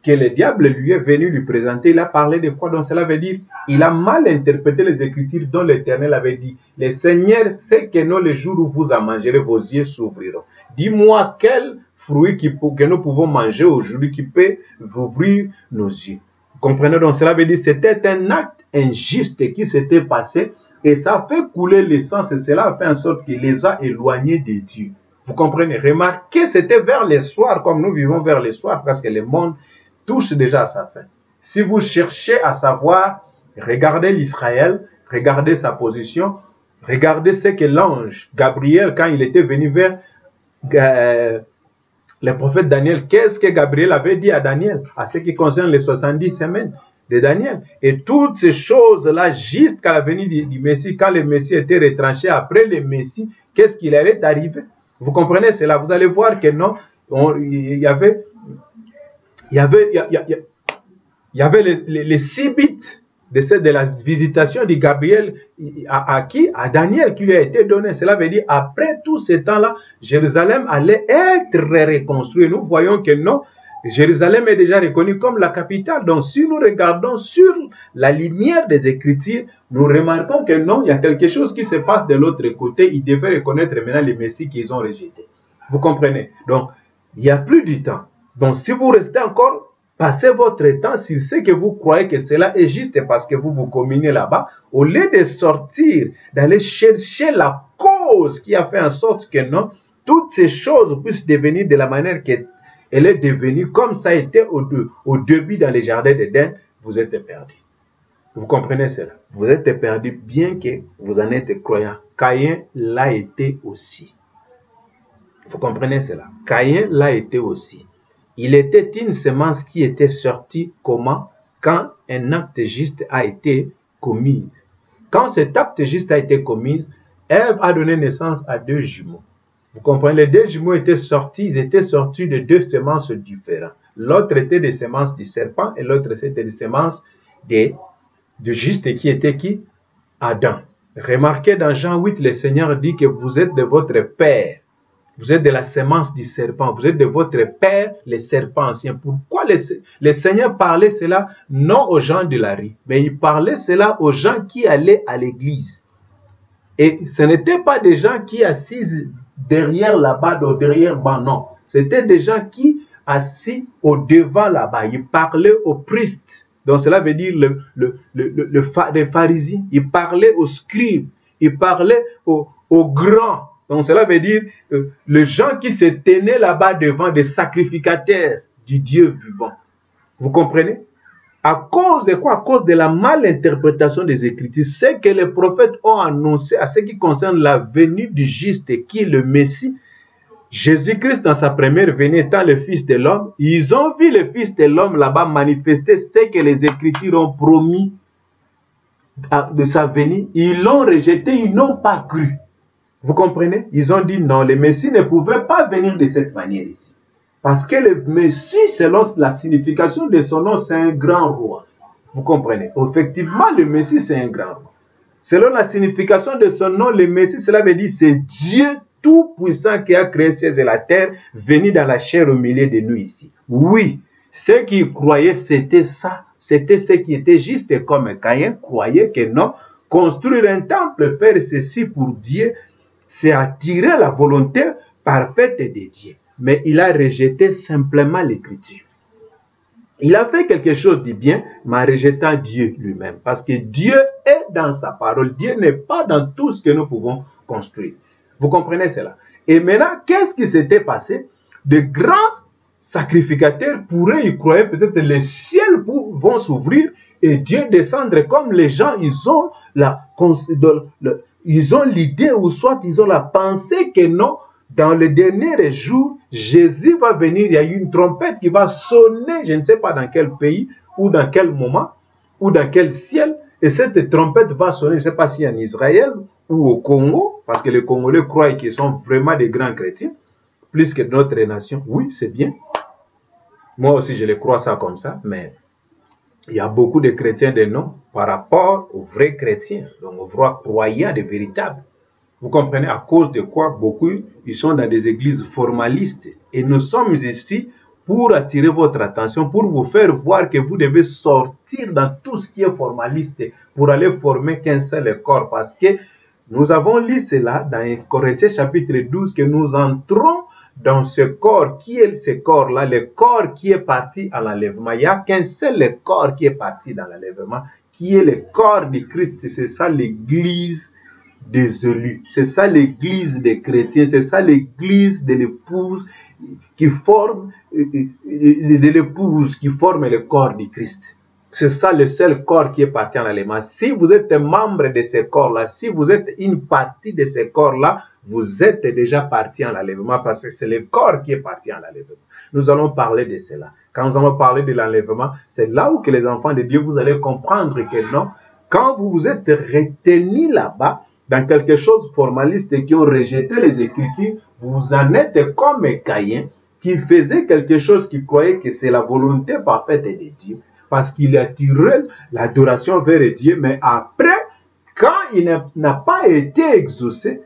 que le diable lui est venu lui présenter, il a parlé de quoi? Donc cela veut dire, il a mal interprété les Écritures dont l'Éternel avait dit, le Seigneur sait que non, le jour où vous en mangerez, vos yeux s'ouvriront. Dis-moi quel fruit que nous pouvons manger aujourd'hui qui peut ouvrir nos yeux. Vous comprenez? Donc cela veut dire, c'était un acte injuste qui s'était passé et ça a fait couler le sang et cela a fait en sorte qu'il les a éloignés de Dieu. Vous comprenez? Remarquez, c'était vers le soir, comme nous vivons vers le soir, parce que le monde touche déjà à sa fin. Si vous cherchez à savoir, regardez l'Israël, regardez sa position, regardez ce que l'ange Gabriel, quand il était venu vers le prophète Daniel, qu'est-ce que Gabriel avait dit à Daniel, à ce qui concerne les 70 semaines de Daniel. Et toutes ces choses-là, jusqu'à la venue du Messie, quand le Messie était retranché, après le Messie, qu'est-ce qu'il allait arriver? Vous comprenez cela? Vous allez voir que non, il y avait les 6 bits de la visitation de Gabriel à qui? À Daniel qui lui a été donné. Cela veut dire, après tout ce temps-là, Jérusalem allait être reconstruite. Nous voyons que non, Jérusalem est déjà reconnue comme la capitale. Donc, si nous regardons sur la lumière des Écritures, nous remarquons que non, il y a quelque chose qui se passe de l'autre côté. Ils devaient reconnaître maintenant les messies qu'ils ont rejetés. Vous comprenez? Donc, il n'y a plus du temps. Donc, si vous restez encore, passez votre temps sur ce que vous croyez que cela est juste parce que vous vous communez là-bas, au lieu de sortir, d'aller chercher la cause qui a fait en sorte que non, toutes ces choses puissent devenir de la manière qu'elle est devenue, comme ça a été au début dans les jardins d'Éden, vous êtes perdus. Vous comprenez cela? Vous êtes perdus bien que vous en êtes croyants. Caïn l'a été aussi. Vous comprenez cela? Caïn l'a été aussi. Il était une semence qui était sortie comment? Quand un acte juste a été commis. Quand cet acte juste a été commis, Ève a donné naissance à 2 jumeaux. Vous comprenez? Les 2 jumeaux étaient sortis, ils étaient sortis de 2 semences différentes. L'autre était des semences du serpent et l'autre c'était des semences de juste qui était qui? Adam. Remarquez dans Jean 8, le Seigneur dit que vous êtes de votre père, Vous êtes de la semence du serpent. Vous êtes de votre père, les serpents anciens. Pourquoi le Seigneur parlait cela non aux gens de la rue, mais il parlait cela aux gens qui allaient à l'église. Et ce n'étaient pas des gens qui assis derrière là-bas, derrière banc, non. C'était des gens qui assis au devant là-bas. Il parlait aux priests. Donc cela veut dire les pharisiens. Il parlait aux scribes. Il parlait aux grands. Donc cela veut dire les gens qui se tenaient là-bas devant des sacrificateurs du Dieu vivant. Vous comprenez? À cause de quoi? À cause de la malinterprétation des Écritures. C'est que les prophètes ont annoncé à ce qui concerne la venue du juste qui est le Messie. Jésus-Christ dans sa première venue étant le Fils de l'homme. Ils ont vu le Fils de l'homme là-bas manifester ce que les Écritures ont promis de sa venue. Ils l'ont rejeté, ils n'ont pas cru. Vous comprenez? Ils ont dit non, le Messie ne pouvait pas venir de cette manière ici. Parce que le Messie, selon la signification de son nom, c'est un grand roi. Vous comprenez? Effectivement, le Messie, c'est un grand roi. Selon la signification de son nom, le Messie, cela veut dire c'est Dieu tout-puissant qui a créé ciel et la terre, venu dans la chair au milieu de nous ici. Oui, ceux qui croyaient, c'était ça. C'était ce qui était juste, comme Caïn croyait que non. Construire un temple, faire ceci pour Dieu, c'est attirer la volonté parfaite de Dieu. Mais il a rejeté simplement l'écriture. Il a fait quelque chose de bien, mais en rejetant Dieu lui-même. Parce que Dieu est dans sa parole. Dieu n'est pas dans tout ce que nous pouvons construire. Vous comprenez cela? Et maintenant, qu'est-ce qui s'était passé? De grands sacrificateurs pourraient y croire. Peut-être les ciels vont s'ouvrir et Dieu descendre comme les gens, ils ont l'idée ou soit ils ont la pensée que non, dans le dernier jour, Jésus va venir, il y a une trompette qui va sonner, je ne sais pas dans quel pays, ou dans quel moment, ou dans quel ciel, et cette trompette va sonner, je ne sais pas si en Israël ou au Congo, parce que les Congolais croient qu'ils sont vraiment des grands chrétiens, plus que notre nation. Oui, c'est bien. Moi aussi, je les crois ça comme ça, mais il y a beaucoup de chrétiens de nom par rapport aux vrais chrétiens, donc aux vrais croyants, des véritables. Vous comprenez à cause de quoi beaucoup, ils sont dans des églises formalistes. Et nous sommes ici pour attirer votre attention, pour vous faire voir que vous devez sortir dans tout ce qui est formaliste pour aller former qu'un seul corps. Parce que nous avons lu cela dans Corinthiens chapitre 12, que nous entrons dans ce corps. Qui est ce corps-là? Le corps qui est parti à l'enlèvement. Il n'y a qu'un seul corps qui est parti dans l'enlèvement, qui est le corps de Christ. C'est ça l'église des élus. C'est ça l'église des chrétiens. C'est ça l'église de l'épouse qui forme le corps du Christ. C'est ça le seul corps qui est parti en l'enlèvement. Si vous êtes membre de ce corps-là, si vous êtes une partie de ce corps-là, vous êtes déjà parti en l'enlèvement parce que c'est le corps qui est parti en l'enlèvement. Nous allons parler de cela. Quand nous allons parler de l'enlèvement, c'est là où que les enfants de Dieu, vous allez comprendre que non, quand vous vous êtes retenus là-bas, dans quelque chose de formaliste et qui ont rejeté les Écritures, vous en êtes comme Caïn qui faisait quelque chose qui croyait que c'est la volonté parfaite de Dieu. Parce qu'il attirait l'adoration vers Dieu, mais après, quand il n'a pas été exaucé,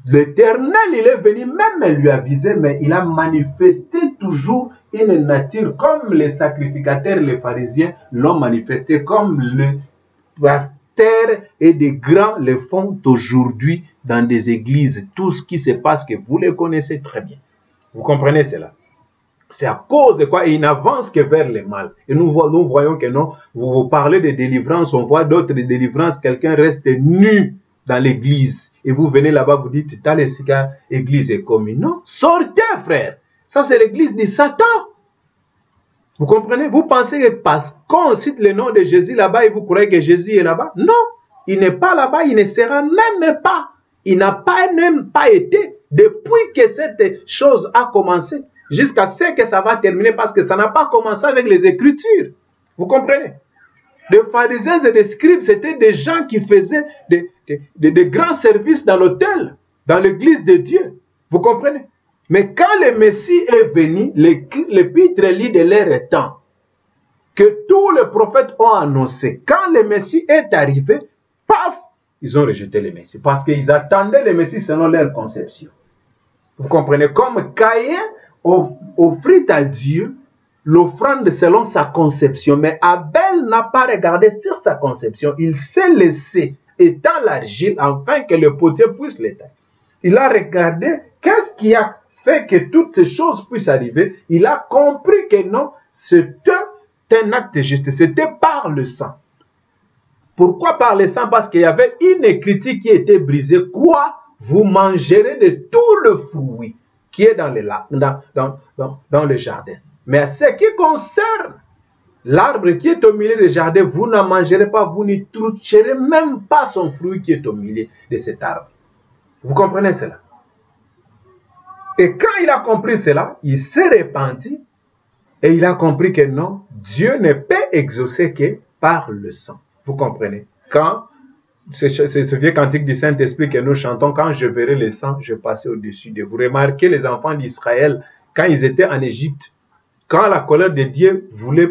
l'Éternel, il est venu même lui aviser, mais il a manifesté toujours une nature comme les sacrificateurs, les pharisiens l'ont manifesté, comme le pasteur et des grands le font aujourd'hui dans des églises. Tout ce qui se passe, que vous le connaissez très bien. Vous comprenez cela? C'est à cause de quoi il n'avance que vers le mal. Et nous voyons que non, vous parlez de délivrance, on voit d'autres de délivrance, quelqu'un reste nu dans l'église. Et vous venez là-bas, vous dites, t'as les cigares, église est commune. Non, sortez frère. Ça c'est l'église de Satan. Vous comprenez? Vous pensez que parce qu'on cite le nom de Jésus là-bas, et vous croyez que Jésus est là-bas? Non, il n'est pas là-bas, il ne sera même pas. Il n'a même pas été depuis que cette chose a commencé. Jusqu'à ce que ça va terminer parce que ça n'a pas commencé avec les Écritures. Vous comprenez? Les pharisiens et les scribes, c'était des gens qui faisaient des grands services dans l'autel, dans l'église de Dieu. Vous comprenez? Mais quand le Messie est venu, l'épître lit de leur temps, que tous les prophètes ont annoncé, quand le Messie est arrivé, paf, ils ont rejeté le Messie. Parce qu'ils attendaient le Messie selon leur conception. Vous comprenez? Comme Caïn offrit à Dieu l'offrande selon sa conception, mais Abel n'a pas regardé sur sa conception. Il s'est laissé étendre l'argile afin que le potier puisse l'éteindre. Il a regardé qu'est-ce qui a fait que toutes ces choses puissent arriver. Il a compris que non, c'était un acte juste, c'était par le sang. Pourquoi par le sang? Parce qu'il y avait une écriture qui était brisée. Quoi? Vous mangerez de tout le fruit qui est dans le jardin. Mais ce qui concerne l'arbre qui est au milieu du jardin, vous n'en mangerez pas, vous n'y toucherez même pas son fruit qui est au milieu de cet arbre. Vous comprenez cela? Et quand il a compris cela, il s'est repenti et il a compris que non, Dieu ne peut exaucer que par le sang. Vous comprenez? Quand ce vieux cantique du Saint-Esprit que nous chantons, quand je verrai le sang, je passerai au-dessus de vous. Remarquez les enfants d'Israël, quand ils étaient en Égypte, quand la colère de Dieu voulait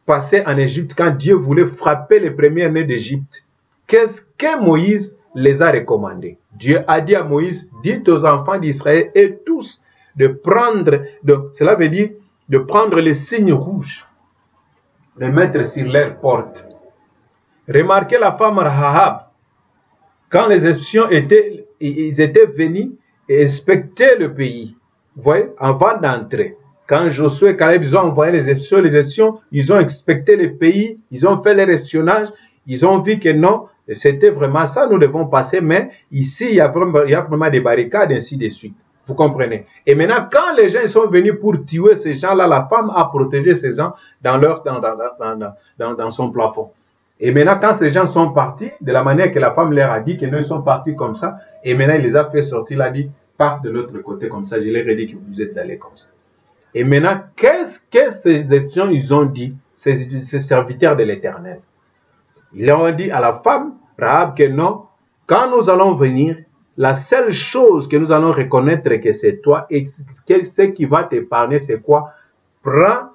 passer en Égypte, quand Dieu voulait frapper les premiers-nés d'Égypte, qu'est-ce que Moïse les a recommandés? Dieu a dit à Moïse, dites aux enfants d'Israël et tous de prendre, cela veut dire de prendre les signes rouges, de mettre sur leurs portes. Remarquez la femme Rahab, quand les Égyptiens étaient venus et inspecter le pays, vous voyez, avant d'entrer. Quand Josué et Caleb ils ont envoyé les Égyptiens, ils ont inspecté le pays, ils ont fait leur espionnage, ils ont vu que non, c'était vraiment ça, nous devons passer, mais ici, il y a vraiment des barricades, ainsi de suite. Vous comprenez? Et maintenant, quand les gens sont venus pour tuer ces gens-là, la femme a protégé ces gens dans son plafond. Et maintenant, quand ces gens sont partis, de la manière que la femme leur a dit, qu'ils sont partis comme ça, et maintenant, il les a fait sortir, il a dit, part de l'autre côté comme ça, je leur ai dit que vous êtes allés comme ça. Et maintenant, qu'est-ce que ces Égyptiens, ils ont dit, ces serviteurs de l'Éternel? Ils leur ont dit à la femme, Rahab, que non, quand nous allons venir, la seule chose que nous allons reconnaître que c'est toi, et ce qui va t'épargner, c'est quoi? Prends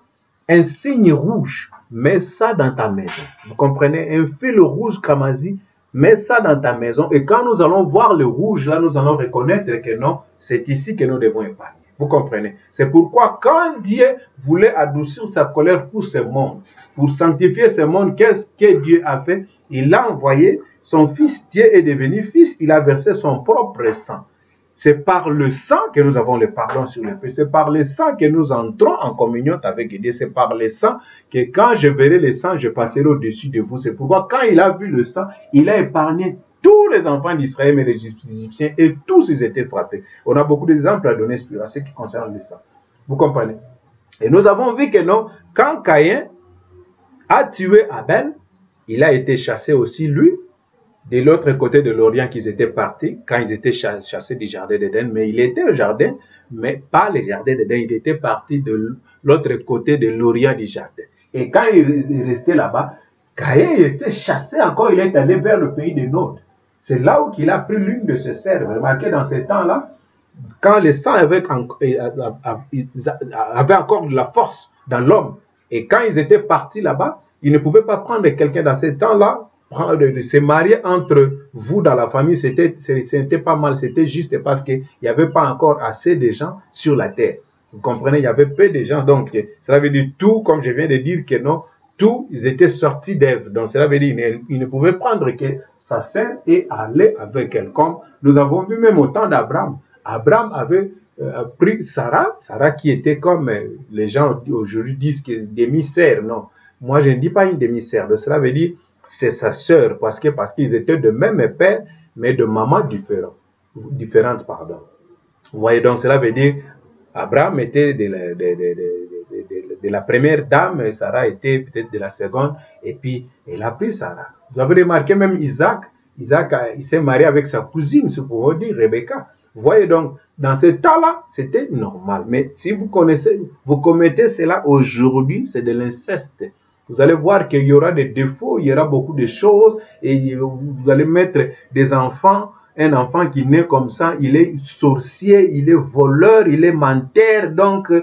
un signe rouge, mets ça dans ta maison. Vous comprenez? Un fil rouge Kamazi, mets ça dans ta maison. Et quand nous allons voir le rouge, là, nous allons reconnaître que non, c'est ici que nous devons épargner. Vous comprenez? C'est pourquoi quand Dieu voulait adoucir sa colère pour ce monde, pour sanctifier ce monde, qu'est-ce que Dieu a fait? Il a envoyé son fils, Dieu est devenu fils, il a versé son propre sang. C'est par le sang que nous avons le pardon sur le péché. C'est par le sang que nous entrons en communion avec Dieu. C'est par le sang que quand je verrai le sang, je passerai au-dessus de vous. C'est pourquoi quand il a vu le sang, il a épargné tous les enfants d'Israël et les Égyptiens et tous ils étaient frappés. On a beaucoup d'exemples à donner à ce qui concerne le sang. Vous comprenez? Et nous avons vu que non, quand Caïn a tué Abel, il a été chassé aussi lui. De l'autre côté de l'Orient qu'ils étaient partis, quand ils étaient chassés du jardin d'Éden, mais il était au jardin, mais pas le jardin d'Éden, il était parti de l'autre côté de l'Orient du jardin. Et quand il restait là-bas, Caïn était chassé encore, il est allé vers le pays de Nod. C'est là où il a pris l'une de ses sœurs. Remarquez dans ces temps-là, quand le sang avait encore de la force dans l'homme, et quand ils étaient partis là-bas, ils ne pouvaient pas prendre quelqu'un dans ces temps-là, de se marier entre vous dans la famille, c'était pas mal, c'était juste parce qu'il n'y avait pas encore assez de gens sur la terre. Vous comprenez, il y avait peu de gens, donc cela veut dire tout, comme je viens de dire que non, tous ils étaient sortis d'Ève, donc cela veut dire qu'ils ne pouvaient prendre que sa sœur et aller avec elle, comme nous avons vu même au temps d'Abraham. Abraham avait pris Sarah qui était comme les gens aujourd'hui disent que demi-sœur, non, moi je ne dis pas une demi-sœur, donc cela veut dire c'est sa sœur, parce qu'ils étaient de même père, mais de maman différente. Pardon. Vous voyez, donc cela veut dire, Abraham était de la première dame, et Sarah était peut-être de la seconde, et puis elle a pris Sarah. Vous avez remarqué même Isaac il s'est marié avec sa cousine, ce qu'on dire, Rebecca. Vous voyez donc, dans ce temps-là, c'était normal. Mais si vous commettez cela aujourd'hui, c'est de l'inceste. Vous allez voir qu'il y aura des défauts, il y aura beaucoup de choses, et vous allez mettre des enfants, un enfant qui naît comme ça, il est sorcier, il est voleur, il est menteur, donc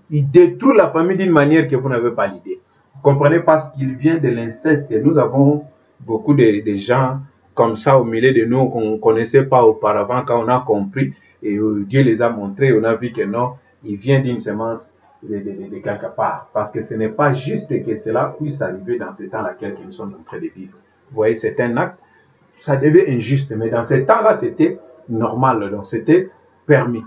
il détruit la famille d'une manière que vous n'avez pas l'idée. Vous comprenez, parce qu'il vient de l'inceste. Nous avons beaucoup de gens comme ça au milieu de nous qu'on ne connaissait pas auparavant, quand on a compris. et Dieu les a montrés, on a vu que non, il vient d'une semence de quelque part. Parce que ce n'est pas juste que cela puisse arriver dans ce temps laquelle nous sommes en train de vivre. Vous voyez, c'est un acte, ça devait injuste, mais dans ce temps-là, c'était normal, donc c'était permis.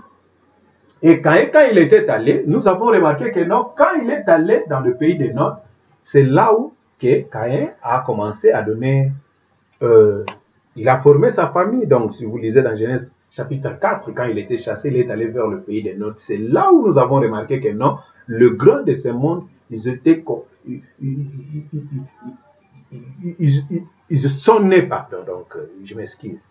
Et quand il était allé, nous avons remarqué que non, quand il est allé dans le pays des Nord, c'est là où que Caïn a commencé à donner, il a formé sa famille. Donc, si vous lisez dans Genèse chapitre 4, quand il était chassé, il est allé vers le pays des Nord. C'est là où nous avons remarqué que non, le grand de ce monde, ils sont nés, pardon, donc je m'excuse.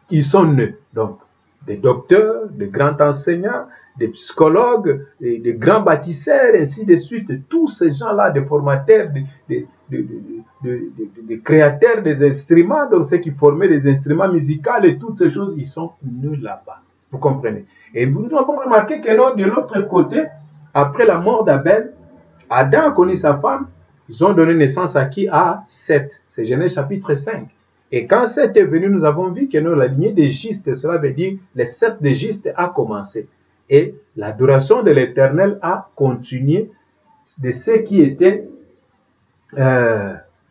Ils sont nés, donc, des docteurs, des grands enseignants, des psychologues, des grands bâtisseurs, ainsi de suite. Tous ces gens-là, des formateurs, des créateurs des instruments, donc ceux qui formaient des instruments musicaux et toutes ces choses, ils sont nés là-bas. Vous comprenez? Et vous avons remarqué que non, de l'autre côté, après la mort d'Abel, Adam a connu sa femme, ils ont donné naissance à qui? À Seth. C'est Genèse chapitre 5. Et quand Seth est venu, nous avons vu que non, la lignée des Gistes, cela veut dire les sept des Gistes a commencé. Et l'adoration de l'Éternel a continué de ceux qui étaient,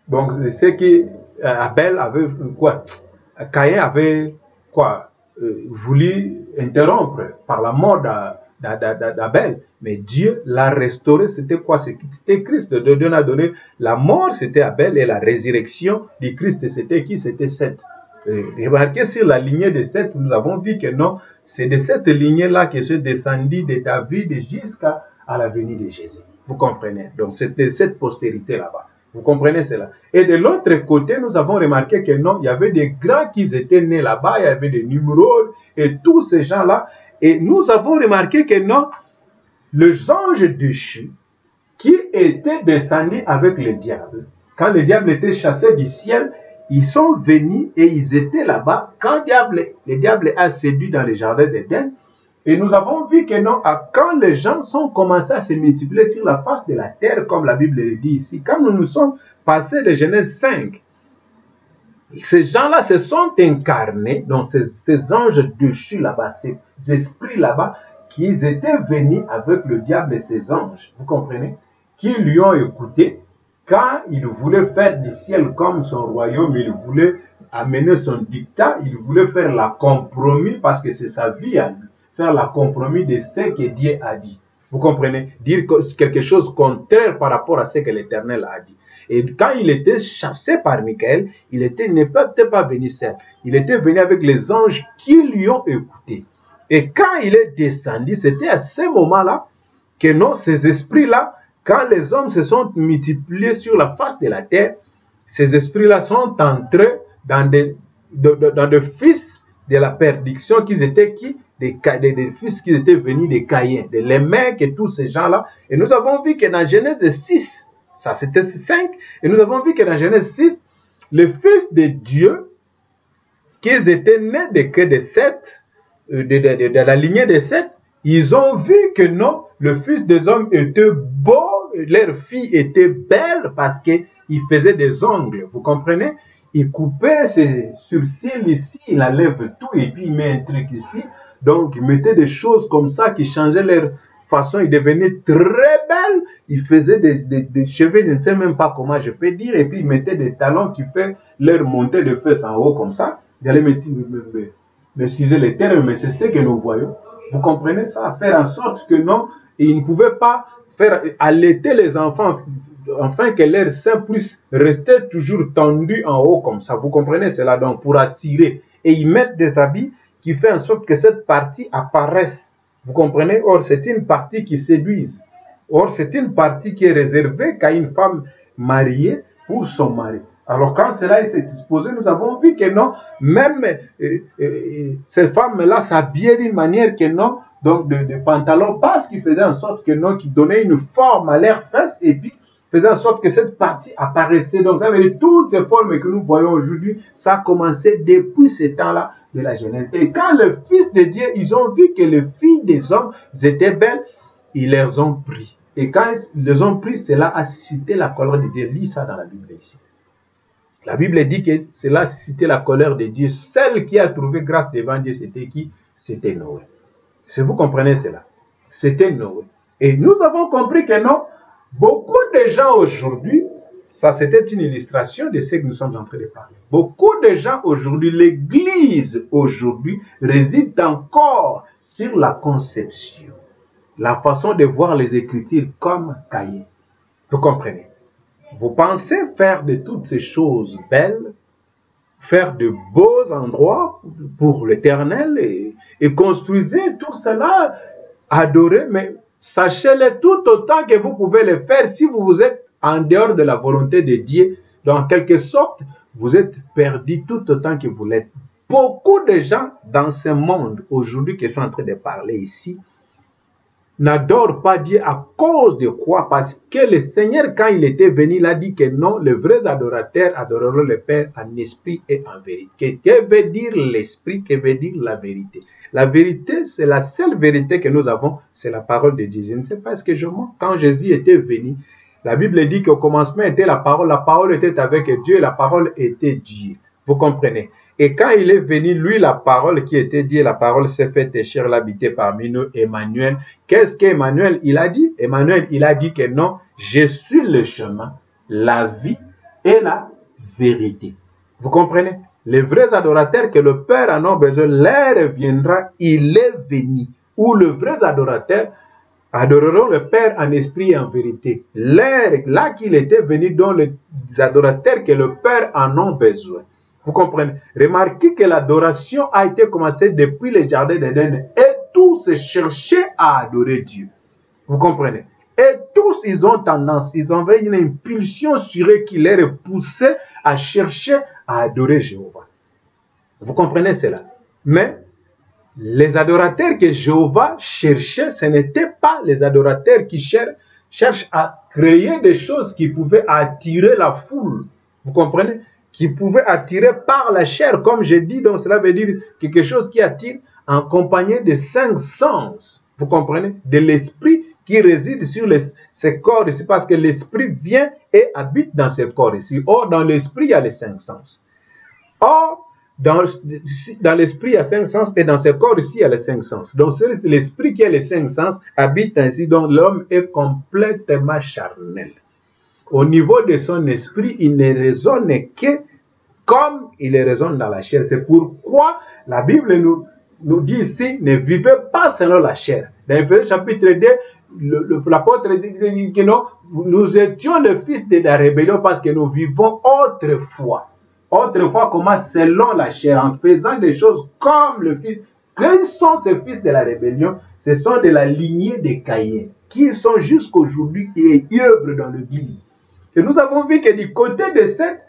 donc de ceux qui, Abel avait, quoi, Caïn avait, quoi, voulu interrompre par la mort d'Abel, mais Dieu l'a restauré. C'était quoi? C'était Christ. Dieu a donné la mort, c'était Abel, et la résurrection du Christ, c'était qui? C'était Seth. Remarquez sur la lignée de Seth, nous avons vu que non, c'est de cette lignée-là que se descendit de David jusqu'à la venue de Jésus. Vous comprenez? Donc c'était cette postérité là-bas. Vous comprenez cela? Et de l'autre côté, nous avons remarqué que non, il y avait des grands qui étaient nés là-bas, il y avait des Nimrod et tous ces gens-là. Et nous avons remarqué que non, les anges déchus qui étaient descendus avec le diable, quand le diable était chassé du ciel, ils sont venus et ils étaient là-bas quand le diable a séduit dans le jardin d'Éden. Et nous avons vu que non, quand les gens sont commencés à se multiplier sur la face de la terre, comme la Bible le dit ici, quand nous nous sommes passés de Genèse 5, ces gens-là se sont incarnés, donc ces anges déchus là-bas, ces esprits là-bas, qui étaient venus avec le diable et ses anges, vous comprenez, qui lui ont écouté quand il voulait faire du ciel comme son royaume, il voulait amener son dictat, il voulait faire la compromis parce que c'est sa vie à lui, faire la compromis de ce que Dieu a dit. Vous comprenez? Dire quelque chose contraire par rapport à ce que l'Éternel a dit. Et quand il était chassé par Michael, il ne peut-être pas venu seul. Il était venu avec les anges qui lui ont écouté. Et quand il est descendu, c'était à ce moment-là que non, ces esprits-là, quand les hommes se sont multipliés sur la face de la terre, ces esprits-là sont entrés dans des fils de la perdition qu'ils étaient qui? Des fils qui étaient venus des Caïens, de Lémec et tous ces gens-là. Et nous avons vu que dans Genèse 6, ça c'était 5, et nous avons vu que dans Genèse 6, les fils de Dieu, qu'ils étaient nés de Seth, de la lignée de Seth, ils ont vu que non, le fils des hommes était beau, leur fille était belle parce qu'il faisait des ongles, vous comprenez? Il coupait ses sourcils ici, il enlève tout et puis il met un truc ici. Donc il mettait des choses comme ça qui changeaient leur façon, ils devenaient très belles. Il faisait des cheveux, je ne sais même pas comment je peux dire, et puis il mettait des talons qui fait leur montée de fesses en haut comme ça. Excusez les termes, mais c'est ce que nous voyons. Vous comprenez ça? À faire en sorte que non, ils ne pouvaient pas faire allaiter les enfants, afin que leur sein puisse rester toujours tendu en haut comme ça. Vous comprenez cela? Donc pour attirer. Et ils mettent des habits qui font en sorte que cette partie apparaisse. Vous comprenez? Or, c'est une partie qui séduise. Or, c'est une partie qui est réservée qu'à une femme mariée pour son mari. Alors, quand cela s'est disposé, nous avons vu que non, même ces femmes-là s'habillaient d'une manière que non, donc de pantalons basses qui faisaient en sorte que non, qui donnaient une forme à leurs fesses et puis faisaient en sorte que cette partie apparaissait. Donc, ça veut dire toutes ces formes que nous voyons aujourd'hui, ça a commencé depuis ce temps-là de la Genèse. Et quand les fils de Dieu, ils ont vu que les filles des hommes étaient belles, ils les ont pris. Et quand ils les ont pris, cela a suscité la colère de Dieu. Lis ça dans la Bible ici. La Bible dit que cela a suscité la colère de Dieu. Celle qui a trouvé grâce devant Dieu, c'était qui? C'était Noé. Si vous comprenez cela, c'était Noé. Et nous avons compris que non, beaucoup de gens aujourd'hui, ça c'était une illustration de ce que nous sommes en train de parler. Beaucoup de gens aujourd'hui, l'Église aujourd'hui réside encore sur la conception, la façon de voir les Écritures comme cahier. Vous comprenez? Vous pensez faire de toutes ces choses belles, faire de beaux endroits pour l'Éternel et construisez tout cela, adorez, mais sachez-le tout autant que vous pouvez le faire si vous êtes en dehors de la volonté de Dieu. En quelque sorte, vous êtes perdu tout autant que vous l'êtes. Beaucoup de gens dans ce monde aujourd'hui qui sont en train de parler ici n'adorent pas Dieu à cause de quoi? Parce que le Seigneur, quand il était venu, il a dit que non, les vrais adorateurs adoreront le Père en esprit et en vérité. Que veut dire l'esprit? Que veut dire la vérité? La vérité, c'est la seule vérité que nous avons, c'est la parole de Dieu. Je ne sais pas ce que je mens. Quand Jésus était venu, la Bible dit qu'au commencement était la parole était avec Dieu et la parole était Dieu. Vous comprenez? Et quand il est venu, lui, la parole qui était Dieu, la parole s'est faite chair, l'habiter parmi nous, Emmanuel. Qu'est-ce qu'Emmanuel, il a dit? Emmanuel, il a dit que non, je suis le chemin, la vie et la vérité. Vous comprenez? Les vrais adorateurs que le Père en a besoin, l'heure viendra, il est venu. Ou les vrais adorateurs adoreront le Père en esprit et en vérité. L'heure, là qu'il était venu, dont les adorateurs que le Père en a besoin. Vous comprenez? Remarquez que l'adoration a été commencée depuis le jardin d'Éden et tous cherchaient à adorer Dieu. Vous comprenez? Et tous, ils ont tendance, ils ont une impulsion sur eux qui les poussait à chercher à adorer Jéhovah. Vous comprenez cela? Mais les adorateurs que Jéhovah cherchait, ce n'étaient pas les adorateurs qui cherchent à créer des choses qui pouvaient attirer la foule. Vous comprenez? Qui pouvaient attirer par la chair, comme j'ai dit, donc cela veut dire quelque chose qui attire en compagnie des 5 sens. Vous comprenez? De l'esprit qui réside sur ces corps ici, parce que l'esprit vient et habite dans ces corps ici. Or, dans l'esprit, il y a les 5 sens. Or, dans l'esprit, il y a 5 sens, et dans ces corps ici, il y a les 5 sens. Donc, c'est l'esprit qui a les 5 sens, habite ainsi, donc l'homme est complètement charnel. Au niveau de son esprit, il ne raisonne que comme il raisonne dans la chair. C'est pourquoi la Bible nous dit ici, ne vivez pas selon la chair. Dans Éphésiens chapitre 2, l'apôtre dit que non, nous étions le fils de la rébellion parce que nous vivons autrefois. Autrefois, comment? Selon la chair, en faisant des choses comme le fils. Quels sont ces fils de la rébellion? Ce sont de la lignée des Caïns, qui sont jusqu'aujourd'hui et œuvrent dans l'église. Et nous avons vu que du côté de Seth,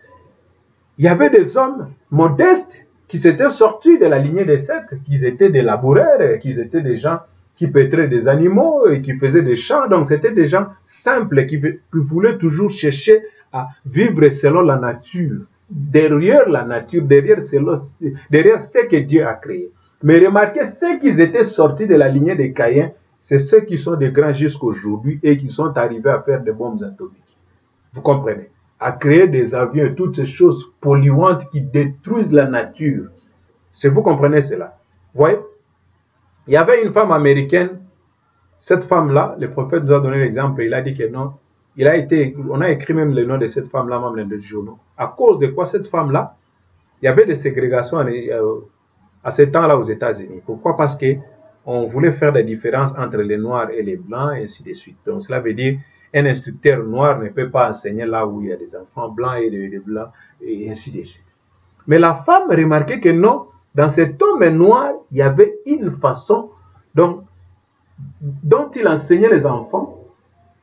il y avait des hommes modestes qui s'étaient sortis de la lignée de Seth, qui étaient des laboureurs, qui étaient des gens qui pétraient des animaux et qui faisaient des champs. Donc c'était des gens simples qui voulaient toujours chercher à vivre selon la nature, derrière la nature, derrière ce que Dieu a créé. Mais remarquez, ceux qui étaient sortis de la lignée des Caïns, c'est ceux qui sont des grands jusqu'aujourd'hui et qui sont arrivés à faire des bombes atomiques. Vous comprenez? À créer des avions et toutes ces choses polluantes qui détruisent la nature. Si vous comprenez cela. Vous voyez? Il y avait une femme américaine. Cette femme-là, le prophète nous a donné l'exemple. Il a dit que non. On a écrit même le nom de cette femme-là, même dans les journaux. À cause de quoi cette femme-là, il y avait des ségrégations à ce temps-là aux États-Unis. Pourquoi? Parce qu'on voulait faire des différences entre les Noirs et les Blancs, et ainsi de suite. Donc cela veut dire un instructeur noir ne peut pas enseigner là où il y a des enfants blancs et des blancs, et ainsi de suite. Mais la femme remarquait que non, dans cet homme noir, il y avait une façon dont il enseignait les enfants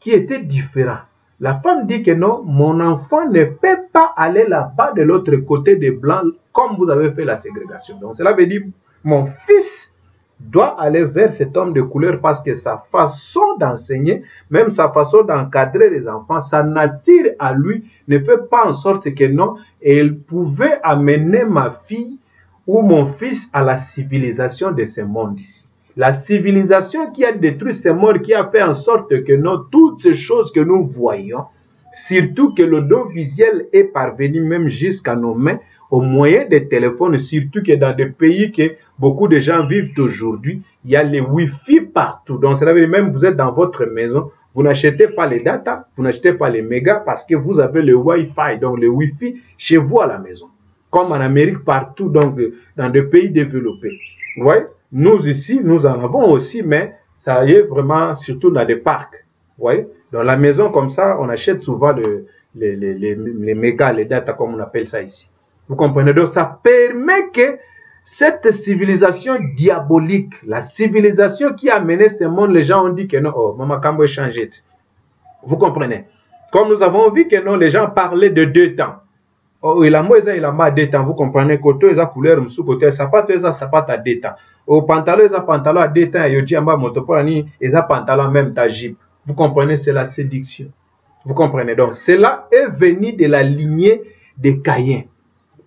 qui était différente. La femme dit que non, mon enfant ne peut pas aller là-bas de l'autre côté des blancs comme vous avez fait la ségrégation. Donc cela veut dire, mon fils doit aller vers cet homme de couleur parce que sa façon d'enseigner, même sa façon d'encadrer les enfants, sa nature à lui ne fait pas en sorte que non, et il pouvait amener ma fille ou mon fils à la civilisation de ce monde ici. La civilisation qui a détruit ce monde, qui a fait en sorte que non, toutes ces choses que nous voyons, surtout que l'audiovisuel est parvenu même jusqu'à nos mains, au moyen des téléphones, surtout que dans des pays que beaucoup de gens vivent aujourd'hui, il y a les Wi-Fi partout. Donc, cela veut dire même vous êtes dans votre maison, vous n'achetez pas les data, vous n'achetez pas les mégas parce que vous avez le Wi-Fi, donc le Wi-Fi chez vous à la maison. Comme en Amérique, partout, donc dans des pays développés. Vous voyez, nous ici, nous en avons aussi, mais ça y est vraiment surtout dans des parcs. Vous voyez, dans la maison comme ça, on achète souvent les mégas, les data, comme on appelle ça ici. Vous comprenez? Donc, ça permet que cette civilisation diabolique, la civilisation qui a mené ce monde, les gens ont dit que non, oh, Maman Kambo est changé. Vous comprenez? Comme nous avons vu que non, les gens parlaient de 2 temps. Oh, il a ma 2 temps. Vous comprenez? Côté, il a couleur, sous côté, sapato, il a sapato à 2 temps. Au pantalon, il a pantalon à 2 temps. Et il dit, il a pantalon même ta jeep. Vous comprenez? C'est la séduction. Vous comprenez? Donc, cela est venu de la lignée des Caïens.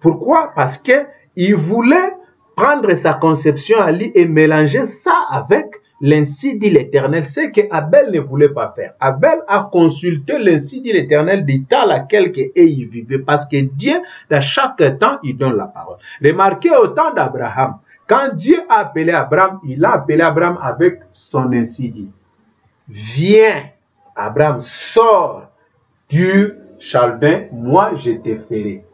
Pourquoi? Parce qu'il voulait prendre sa conception à lui et mélanger ça avec l'ainsi dit l'Éternel, ce que Abel ne voulait pas faire. Abel a consulté l'ainsi dit l'Éternel du temps à laquelle il vivait, parce que Dieu, dans chaque temps, il donne la parole. Remarquez au temps d'Abraham, quand Dieu a appelé Abraham, il a appelé Abraham avec son ainsi dit. Viens, Abraham, sors du Chaldin, moi je te ferai.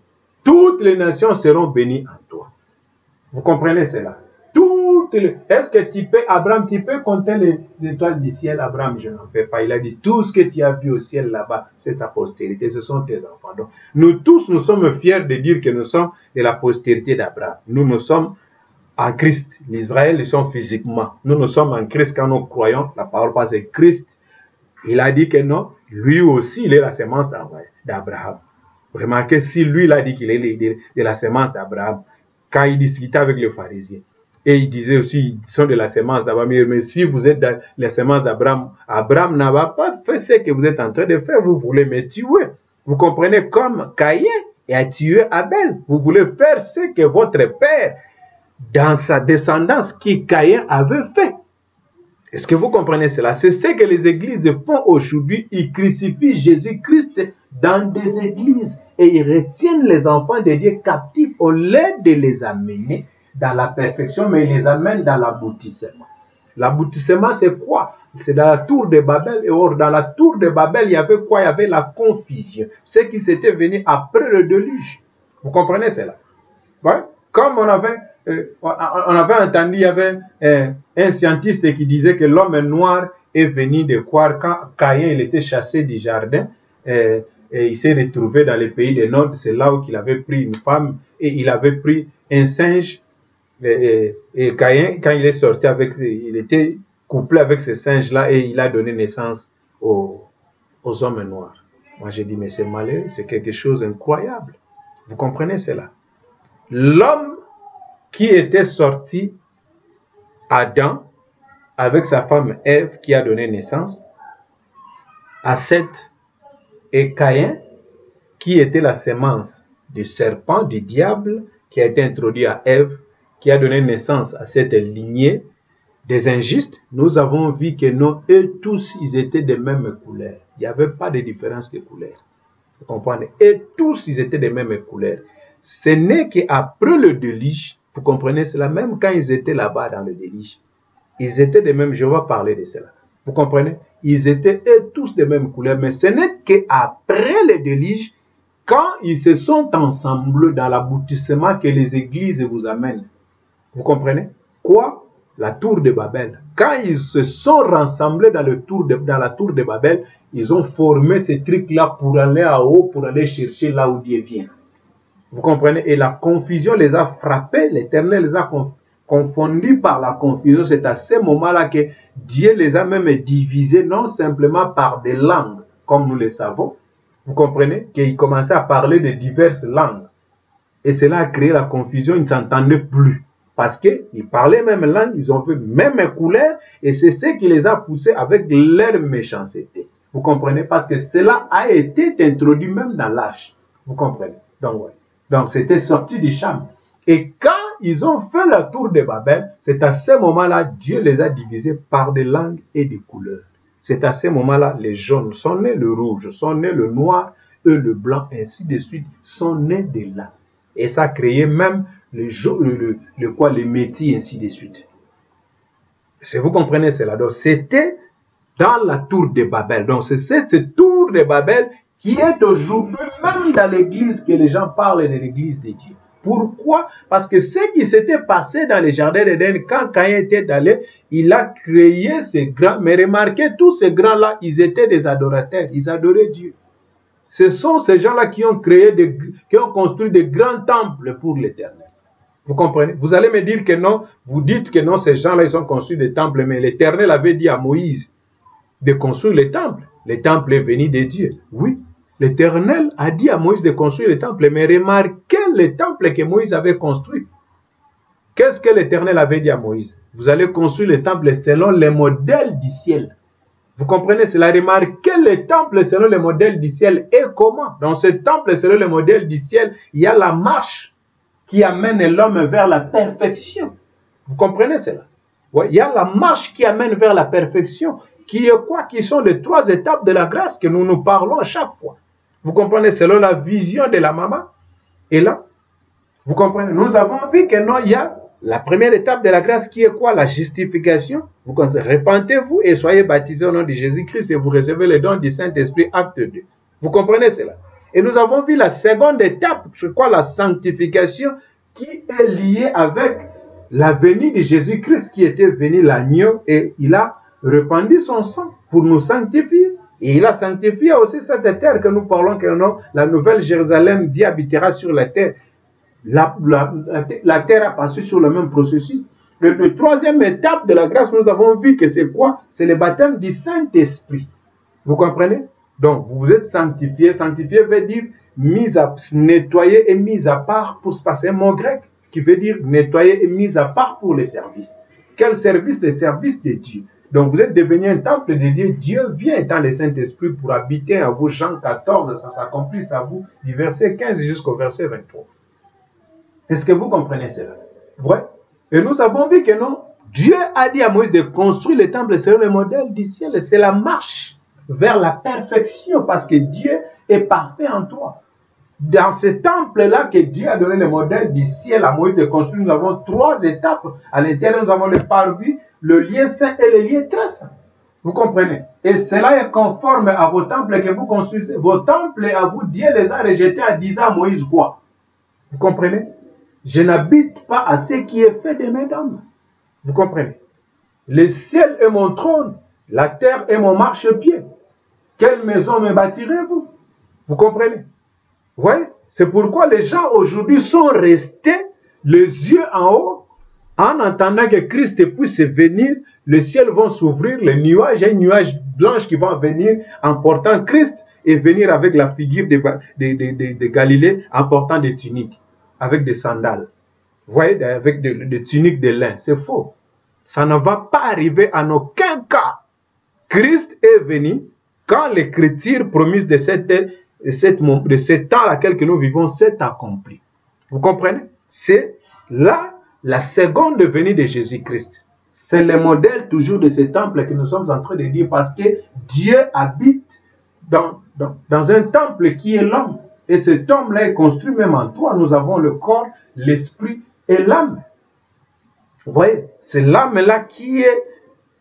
Toutes les nations seront bénies en toi. Vous comprenez cela? Est-ce que tu peux, Abraham, tu peux compter les étoiles du ciel? Abraham, je n'en fais pas. Il a dit, tout ce que tu as vu au ciel là-bas, c'est ta postérité, ce sont tes enfants. Donc, nous tous, nous sommes fiers de dire que nous sommes de la postérité d'Abraham. Nous sommes en Christ. L'Israël, ils sont physiquement. Nous sommes en Christ quand nous croyons. La parole passe de Christ. Il a dit que non, lui aussi, il est la semence d'Abraham. Remarquez, si lui, il a dit qu'il est de la semence d'Abraham, quand il discutait avec les pharisiens. Et il disait aussi, ils sont de la semence d'Abraham. Mais si vous êtes de la semence d'Abraham, Abraham n'a pas fait ce que vous êtes en train de faire. Vous voulez me tuer. Vous comprenez, comme Caïn a tué Abel. Vous voulez faire ce que votre père, dans sa descendance, qui Caïn avait fait. Est-ce que vous comprenez cela? C'est ce que les églises font aujourd'hui. Ils crucifient Jésus-Christ dans des églises. Et ils retiennent les enfants de Dieu captifs au lieu de les amener dans la perfection, mais ils les amènent dans l'aboutissement. L'aboutissement, c'est quoi? C'est dans la tour de Babel. Et or, dans la tour de Babel, il y avait quoi? Il y avait la confusion. Ce qui s'était venu après le déluge. Vous comprenez cela? Ouais? Comme on avait entendu, il y avait un scientiste qui disait que l'homme noir est venu de croire quand Caïn il était chassé du jardin. Et il s'est retrouvé dans les pays du Nord. C'est là où il avait pris une femme et il avait pris un singe. Et Caïn, quand il est sorti il était couplé avec ce singe-là et il a donné naissance aux hommes noirs. Moi, j'ai dit, mais c'est malheureux, c'est quelque chose d'incroyable. Vous comprenez cela? L'homme qui était sorti, Adam, avec sa femme Ève, qui a donné naissance à Seth, et Caïn, qui était la semence du serpent, du diable, qui a été introduit à Ève, qui a donné naissance à cette lignée des injustes. Nous avons vu que non, eux tous, ils étaient de même couleur. Il n'y avait pas de différence de couleur. Vous comprenez? Et tous, ils étaient de même couleur. Ce n'est qu'après le déluge, vous comprenez cela, même quand ils étaient là-bas dans le déluge, ils étaient de même, je vais parler de cela. Vous comprenez? Ils étaient tous de même couleur, mais ce n'est qu'après le déluge, quand ils se sont ensemble dans l'aboutissement que les églises vous amènent. Vous comprenez? Quoi? La tour de Babel. Quand ils se sont rassemblés dans la tour de Babel, ils ont formé ce truc-là pour aller en haut, pour aller chercher là où Dieu vient. Vous comprenez? Et la confusion les a frappés, l'Éternel les a confondus par la confusion. C'est à ce moment-là que Dieu les a même divisés, non simplement par des langues, comme nous le savons. Vous comprenez? Qu'ils commençaient à parler de diverses langues. Et cela a créé la confusion, ils ne s'entendaient plus. Parce qu'ils parlaient même langue, ils ont fait même couleur, et c'est ce qui les a poussés avec leur méchanceté. Vous comprenez? Parce que cela a été introduit même dans l'âge. Vous comprenez? Donc, ouais. Donc, c'était sorti du champ. Et quand ils ont fait la tour de Babel, c'est à ce moment-là, Dieu les a divisés par des langues et des couleurs. C'est à ce moment-là, les jaunes sont nés, le rouge sont nés, le noir et le blanc, ainsi de suite, sont nés de là. Et ça a créé même les métis, ainsi de suite. Si vous comprenez cela, donc c'était dans la tour de Babel. Donc c'est cette tour de Babel qui est aujourd'hui même dans l'église que les gens parlent de l'église de Dieu. Pourquoi? Parce que ce qui s'était passé dans les jardins d'Éden, quand Caïn était allé, il a créé ces grands, mais remarquez, tous ces grands-là, ils étaient des adorateurs, ils adoraient Dieu. Ce sont ces gens-là qui ont qui ont construit des grands temples pour l'Éternel. Vous comprenez? Vous allez me dire que non, vous dites que non, ces gens-là, ils ont construit des temples, mais l'Éternel avait dit à Moïse de construire les temples. Les temples est venu de Dieu. Oui, l'Éternel a dit à Moïse de construire les temples, mais remarquez les temples que Moïse avait construits. Qu'est-ce que l'Éternel avait dit à Moïse? Vous allez construire les temples selon les modèles du ciel. Vous comprenez cela? Remarquez les temples selon les modèles du ciel. Et comment? Dans ces temples selon les modèles du ciel, il y a la marche qui amène l'homme vers la perfection. Vous comprenez cela? Ouais, il y a la marche qui amène vers la perfection. Qui est quoi? Qui sont les 3 étapes de la grâce que nous parlons à chaque fois. Vous comprenez? Selon la vision de la maman. Et là, vous comprenez? Nous avons vu que non, il y a la première étape de la grâce qui est quoi? La justification. Vous repentez-vous et soyez baptisés au nom de Jésus-Christ et vous recevez le don du Saint-Esprit, acte 2. Vous comprenez cela? Et nous avons vu la seconde étape, c'est quoi? La sanctification qui est liée avec la venue de Jésus-Christ qui était venu l'agneau et il a répandu son sang pour nous sanctifier. Et il a sanctifié aussi cette terre que nous parlons, que non, la nouvelle Jérusalem, Dieu habitera sur la terre. La terre a passé sur le même processus. La 3e étape de la grâce, nous avons vu que c'est quoi? C'est le baptême du Saint-Esprit. Vous comprenez? Donc, vous êtes sanctifié. Sanctifié veut dire nettoyer et mis à part pour se passer un mot grec qui veut dire nettoyer et mis à part pour les services. Quel service? Le service de Dieu. Donc, vous êtes devenu un temple de Dieu. Dieu vient dans le Saint-Esprit pour habiter en vous. Jean 14, ça s'accomplit à vous, du verset 15 jusqu'au verset 23. Est-ce que vous comprenez cela? Ouais. Et nous avons vu que non, Dieu a dit à Moïse de construire le temple selon le modèle du ciel. C'est la marche vers la perfection parce que Dieu est parfait en toi. Dans ce temple-là que Dieu a donné le modèle du ciel à Moïse de construire, nous avons 3 étapes. À l'intérieur, nous avons le parvis, le lieu saint et le lieu très saint. Vous comprenez? Et cela est conforme à vos temples que vous construisez. Vos temples, à vous, Dieu les a rejetés en disant à Moïse quoi? Vous comprenez? Je n'habite pas à ce qui est fait de mes dames. Vous comprenez? Le ciel est mon trône, la terre est mon marchepied. Quelle maison me bâtirez-vous? Vous comprenez? Oui, c'est pourquoi les gens aujourd'hui sont restés les yeux en haut, en entendant que Christ puisse venir, le ciel va s'ouvrir, les nuages, un nuage blanc qui va venir en portant Christ et venir avec la figure de Galilée en portant des tuniques, avec des sandales. Vous voyez, avec des tuniques de lin. C'est faux. Ça ne va pas arriver en aucun cas. Christ est venu quand l'écriture promise de ce temps à laquelle nous vivons s'est accomplie. Vous comprenez? C'est là la seconde venue de Jésus-Christ. C'est le modèle toujours de ce temple que nous sommes en train de dire parce que Dieu habite dans un temple qui est l'homme. Et cet homme-là est construit même en toi. Nous avons le corps, l'esprit et l'âme. Vous voyez, c'est l'âme-là qui est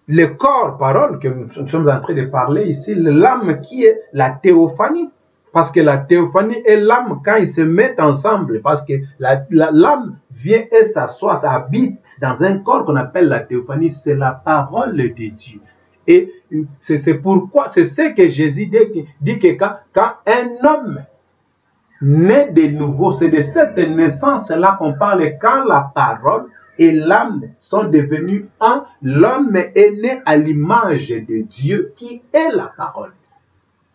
le corps, parole, que nous sommes en train de parler ici, l'âme qui est la théophanie. Parce que la théophanie et l'âme, quand ils se mettent ensemble, parce que l'âme vient et s'assoit, ça habite dans un corps qu'on appelle la théophanie, c'est la parole de Dieu. Et c'est pourquoi, c'est ce que Jésus dit que quand un homme naît de nouveau, c'est de cette naissance-là qu'on parle, quand la parole et l'âme sont devenus un, l'homme est né à l'image de Dieu qui est la parole.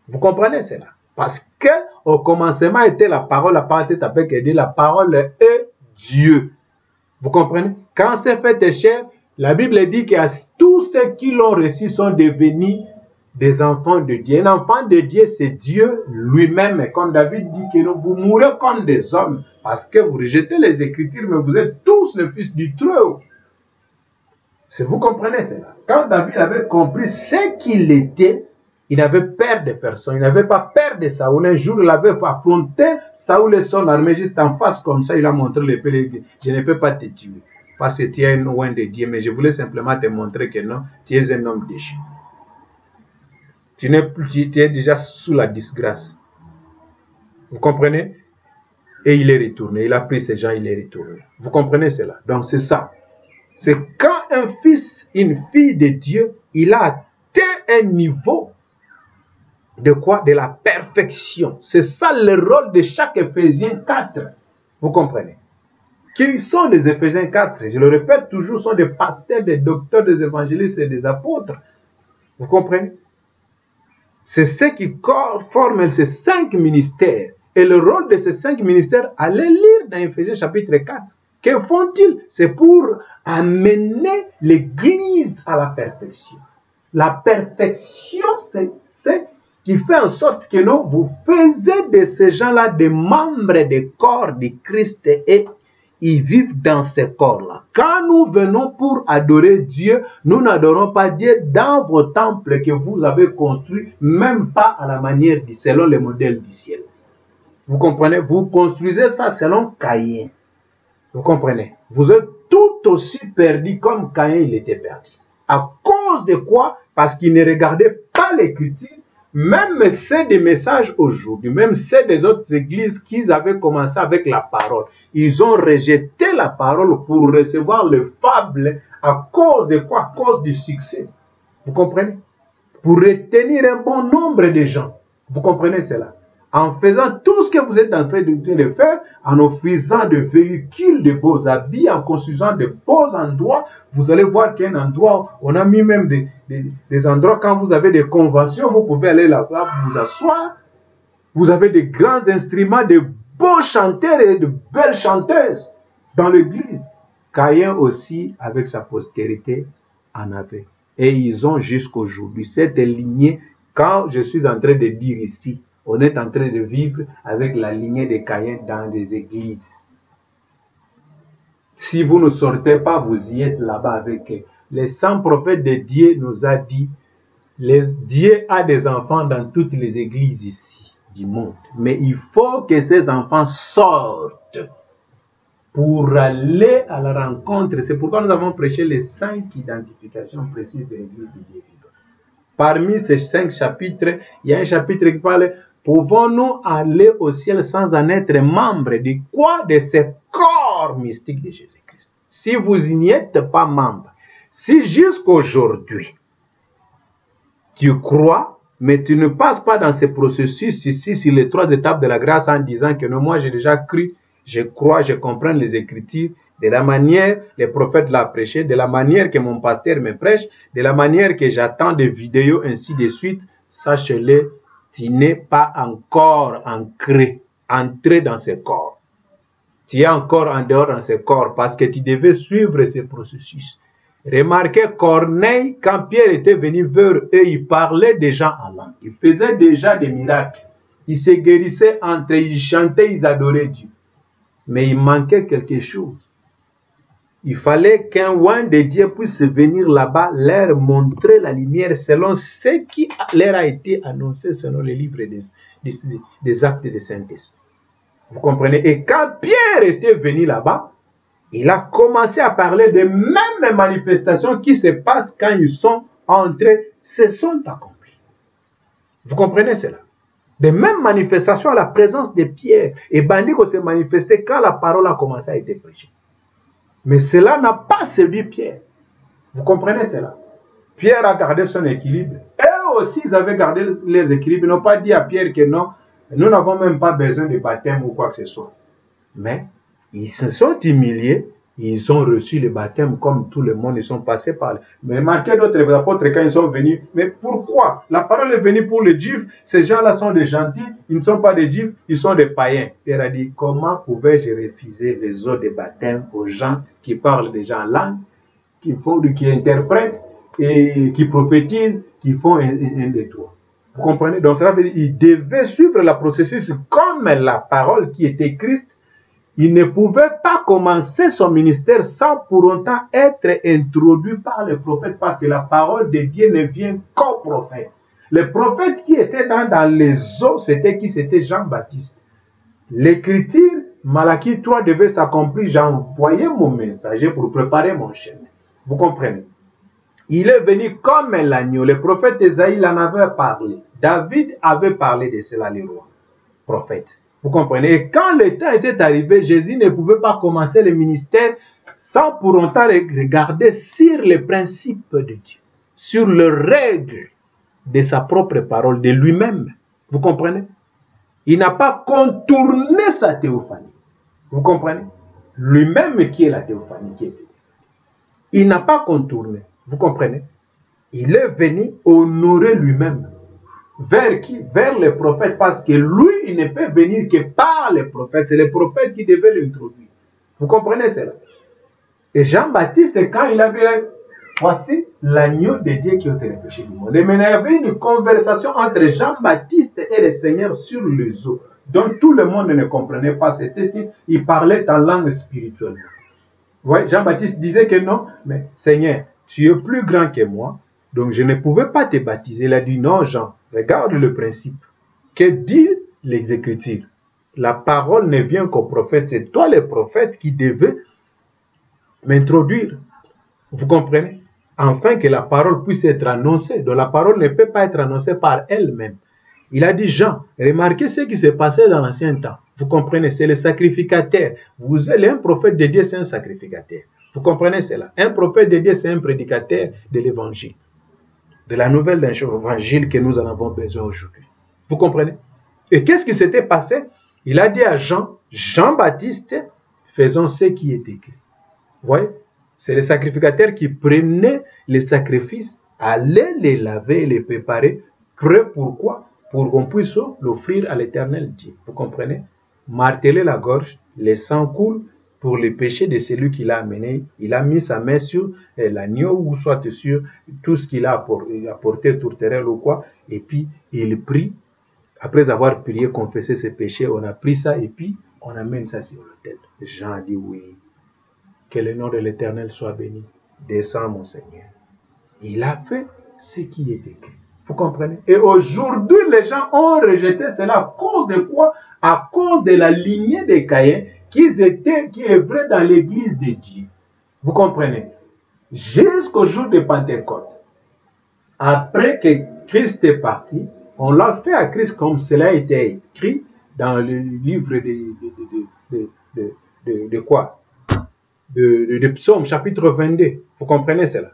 Vous comprenez cela? Parce que au commencement était la parole était avec Dieu, la parole est Dieu. Vous comprenez? Quand c'est fait chair, la Bible dit que tous ceux qui l'ont reçu sont devenus des enfants de Dieu. Un enfant de Dieu, c'est Dieu lui-même. Comme David dit que vous mourrez comme des hommes parce que vous rejetez les Écritures, mais vous êtes tous le fils du Très-Haut. Si vous comprenez cela. Quand David avait compris ce qu'il était, il n'avait peur de personne. Il n'avait pas peur de Saoul. Un jour, il avait affronté Saoul et son armée juste en face, comme ça, il a montré l'épée. Je ne peux pas te tuer. parce que tu es loin de Dieu, mais je voulais simplement te montrer que non, tu es un homme déchu. Tu es déjà sous la disgrâce. Vous comprenez? Et il est retourné. Il a pris ces gens, il est retourné. Vous comprenez cela? Donc c'est ça. C'est quand un fils, une fille de Dieu, il a atteint un niveau de quoi? De la perfection. C'est ça le rôle de chaque Éphésiens 4. Vous comprenez? Qui sont les Éphésiens 4? Je le répète toujours, sont des pasteurs, des docteurs, des évangélistes et des apôtres. Vous comprenez? C'est ceux qui forment ces 5 ministères. Et le rôle de ces 5 ministères, allez lire dans Éphésiens chapitre 4. Que font-ils? C'est pour amener l'Église à la perfection. La perfection, c'est qui fait en sorte que non, vous faites de ces gens-là des membres du corps du Christ et ils vivent dans ce corps-là. Quand nous venons pour adorer Dieu, nous n'adorons pas Dieu dans vos temples que vous avez construits, même pas à la manière, selon le modèle du ciel. Vous comprenez? Vous construisez ça selon Caïn. Vous comprenez? Vous êtes tout aussi perdu comme Caïn il était perdu. À cause de quoi? Parce qu'il ne regardait pas l'Écriture. Même c'est des messages aujourd'hui, même c'est des autres églises qui avaient commencé avec la parole. Ils ont rejeté la parole pour recevoir les fables. À cause de quoi? À cause du succès. Vous comprenez? Pour retenir un bon nombre de gens. Vous comprenez cela? En faisant tout ce que vous êtes en train de faire, en offrissant de véhicules, de beaux habits, en construisant de beaux endroits, vous allez voir qu'un endroit, on a mis même des endroits, quand vous avez des conventions, vous pouvez aller là-bas, vous asseoir. Vous avez de grands instruments, de beaux chanteurs et de belles chanteuses dans l'église. Caïn aussi, avec sa postérité, en avait. Et ils ont jusqu'aujourd'hui cette lignée, quand je suis en train de dire ici, on est en train de vivre avec la lignée de Caïn dans des églises. Si vous ne sortez pas, vous y êtes là-bas avec eux. Les 100 prophètes de Dieu nous a dit, Dieu a des enfants dans toutes les églises ici du monde. Mais il faut que ces enfants sortent pour aller à la rencontre. C'est pourquoi nous avons prêché les 5 identifications précises de l'église de Dieu. Parmi ces 5 chapitres, il y a un chapitre qui parle: pouvons-nous aller au ciel sans en être membre? De quoi? De ce corps mystique de Jésus-Christ. Si vous n'y êtes pas membre, si jusqu'aujourd'hui, tu crois, mais tu ne passes pas dans ce processus ici sur les 3 étapes de la grâce en disant que non, moi j'ai déjà cru, je crois, je comprends les Écritures, de la manière les prophètes l'ont prêché, de la manière que mon pasteur me prêche, de la manière que j'attends des vidéos, ainsi de suite, sache-le, tu n'es pas encore entré dans ce corps. Tu es encore en dehors dans ce corps parce que tu devais suivre ce processus. Remarquez Corneille, quand Pierre était venu vers eux, il parlait déjà en langue. Il faisait déjà des miracles. Il se guérissait entre eux, ils chantaient, ils adoraient Dieu. Mais il manquait quelque chose. Il fallait qu'un oint de Dieu puisse venir là-bas, leur montrer la lumière selon ce qui leur a été annoncé selon les livres des actes de Saint-Esprit. Vous comprenez? Et quand Pierre était venu là-bas, il a commencé à parler des mêmes manifestations qui se passent quand ils sont entrés, se sont accomplies. Vous comprenez cela? Des mêmes manifestations à la présence de Pierre et Bandiko s'est manifesté quand la parole a commencé à être prêchée. Mais cela n'a pas séduit Pierre. Vous comprenez cela? Pierre a gardé son équilibre. Eux aussi, ils avaient gardé les équilibres. Ils n'ont pas dit à Pierre que non, nous n'avons même pas besoin de baptême ou quoi que ce soit. Mais ils se sont humiliés. Ils ont reçu le baptême comme tout le monde. Ils sont passés par là. Mais remarquez d'autres apôtres quand ils sont venus. Mais pourquoi? La parole est venue pour les Juifs. Ces gens-là sont des gentils. Ils ne sont pas des Juifs. Ils sont des païens. Pierre a dit, comment pouvais-je refuser les eaux de baptême aux gens qui parlent déjà en langue, qui interprètent et qui prophétisent, qui font un des trois. Vous comprenez? Donc cela veut dire qu'il devait suivre le processus comme la parole qui était Christ. Il ne pouvait pas commencer son ministère sans pour autant être introduit par les prophètes parce que la parole de Dieu ne vient qu'aux prophètes. Les prophètes qui étaient dans les eaux, c'était qui? C'était Jean-Baptiste. L'écriture Malachie 3 devait s'accomplir. J'ai envoyé mon messager pour préparer mon chemin. Vous comprenez? Il est venu comme l'agneau. Le prophète Esaïe en avait parlé. David avait parlé de cela, les rois, prophètes. Vous comprenez? Et quand le temps était arrivé, Jésus ne pouvait pas commencer le ministère sans pour autant regarder sur les principes de Dieu, sur les règles de sa propre parole, de lui-même. Vous comprenez? Il n'a pas contourné sa théophanie. Vous comprenez? Lui-même qui est la théophanie, qui était ça. Il n'a pas contourné. Vous comprenez? Il est venu honorer lui-même. Vers qui? Vers les prophètes, parce que lui, il ne peut venir que par les prophètes. C'est les prophètes qui devaient l'introduire. Vous comprenez cela? Et Jean-Baptiste, quand il avait... Voici l'agneau de Dieu qui ôte les péchés du monde. Et maintenant, il y avait une conversation entre Jean-Baptiste et le Seigneur sur les eaux. Donc tout le monde ne comprenait pas. Il parlait en langue spirituelle. Ouais, Jean-Baptiste disait que non, mais Seigneur, tu es plus grand que moi, donc je ne pouvais pas te baptiser. Il a dit non, Jean, regarde le principe. Que dit les Écritures? La parole ne vient qu'au prophète. C'est toi le prophète qui devais m'introduire. Vous comprenez? Afin que la parole puisse être annoncée. Donc la parole ne peut pas être annoncée par elle-même. Il a dit, Jean, remarquez ce qui s'est passé dans l'ancien temps. Vous comprenez? C'est le sacrificateur. Vous êtes un prophète de Dieu, c'est un sacrificateur. Vous comprenez cela? Un prophète de Dieu, c'est un prédicateur de l'évangile. De la nouvelle évangile que nous en avons besoin aujourd'hui. Vous comprenez? Et qu'est-ce qui s'était passé? Il a dit à Jean, Jean-Baptiste, faisons ce qui est écrit. Vous voyez? C'est le sacrificateur qui prenait les sacrifices, allait les laver et les préparer. Prêt pourquoi? Pour qu'on puisse l'offrir à l'éternel Dieu. Vous comprenez? Marteler la gorge, le sang coule pour les péchés de celui qui l'a amené. Il a mis sa main sur l'agneau ou soit sur tout ce qu'il a apporté, tourterelle ou quoi. Et puis il prie. Après avoir prié, confessé ses péchés, on a pris ça et puis on amène ça sur l'autel. Jean a dit oui. Que le nom de l'Éternel soit béni. Descends, mon Seigneur. Il a fait ce qui est écrit. Vous comprenez? Et aujourd'hui, les gens ont rejeté cela. À cause de quoi? À cause de la lignée des Caïens qui œuvraient dans l'église de Dieu. Vous comprenez? Jusqu'au jour de Pentecôte. Après que Christ est parti, on l'a fait à Christ comme cela a été écrit dans le livre de quoi? De Psaume, chapitre 22. Vous comprenez cela?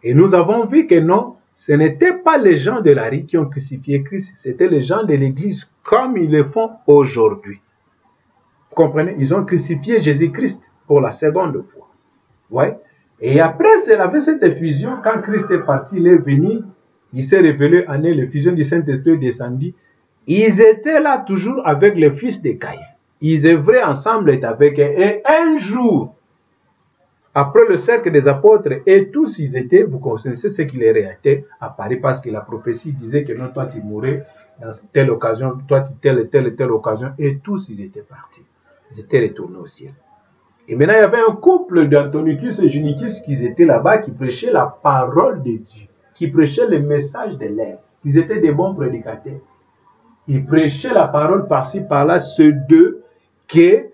Et nous avons vu que non, ce n'étaient pas les gens de la rue qui ont crucifié Christ, c'était les gens de l'église comme ils le font aujourd'hui. Vous comprenez? Ils ont crucifié Jésus-Christ pour la seconde fois. Ouais. Et après, c'est avec cette effusion, quand Christ est parti, il est venu, il s'est révélé en eux, l'effusion du Saint-Esprit descendit. Ils étaient là toujours avec les fils de Caïn. Ils œuvraient ensemble avec eux. Et un jour, après le cercle des apôtres, et tous ils étaient, vous connaissez ce qu'il est réalité à Paris, parce que la prophétie disait que non, toi tu mourrais dans telle occasion, toi tu telle occasion, et tous ils étaient partis. Ils étaient retournés au ciel. Et maintenant il y avait un couple d'Antonicus et Junicus qui étaient là-bas, qui prêchaient la parole de Dieu, qui prêchaient le message de l'air. Ils étaient des bons prédicateurs. Ils prêchaient la parole par-ci, par-là, ceux d'eux que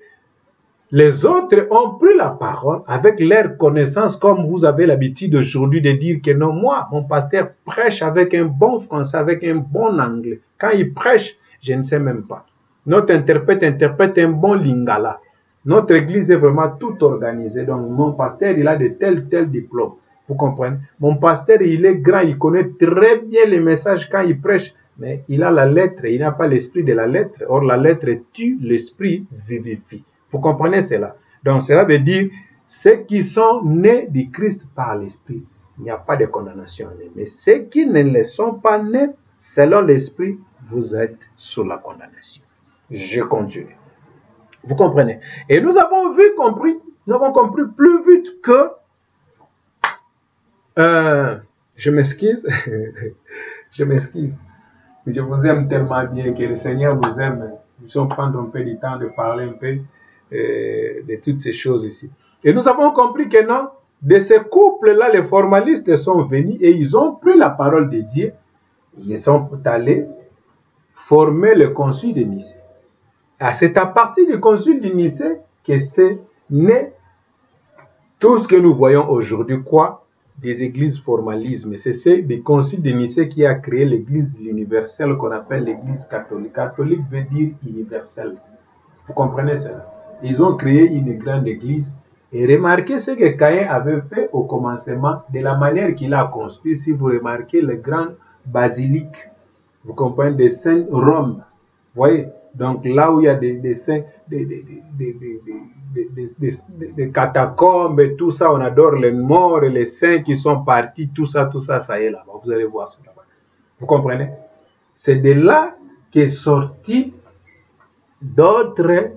les autres ont pris la parole avec leur connaissance, comme vous avez l'habitude aujourd'hui de dire que non, moi, mon pasteur prêche avec un bon français, avec un bon anglais. Quand il prêche, je ne sais même pas. Notre interprète interprète un bon lingala. Notre église est vraiment tout organisée. Donc, mon pasteur, il a de tels diplômes. Vous comprenez? Mon pasteur, il est grand, il connaît très bien les messages quand il prêche. Mais il a la lettre, il n'a pas l'esprit de la lettre. Or, la lettre tue, l'esprit vivifie. Vous comprenez cela? Donc, cela veut dire, ceux qui sont nés du Christ par l'esprit, il n'y a pas de condamnation en eux. Mais ceux qui ne le sont pas nés, selon l'esprit, vous êtes sous la condamnation. Je continue. Vous comprenez? Et nous avons compris plus vite que... je m'excuse. Je m'excuse. Je vous aime tellement bien que le Seigneur nous aime. Nous allons prendre un peu du temps de parler un peu de toutes ces choses ici. Et nous avons compris que non, de ces couples-là, les formalistes sont venus et ils ont pris la parole de Dieu. Ils sont allés former le concile de Nicée. Ah, c'est à partir du concile de Nicée que c'est né tout ce que nous voyons aujourd'hui, quoi? Des églises formalismes. C'est des concile de Nicée qui a créé l'église universelle qu'on appelle l'église catholique. Catholique veut dire universel. Vous comprenez ça? Ils ont créé une grande église. Et remarquez ce que Caïn avait fait au commencement, de la manière qu'il a construit. Si vous remarquez les grandes basiliques, vous comprenez, des saints Rome. Vous voyez? Donc là où il y a des saints, des catacombes et tout ça, on adore les morts et les saints qui sont partis, tout ça, ça y est là-bas. Vous allez voir ça là-bas. Vous comprenez? C'est de là qu'est sorti d'autres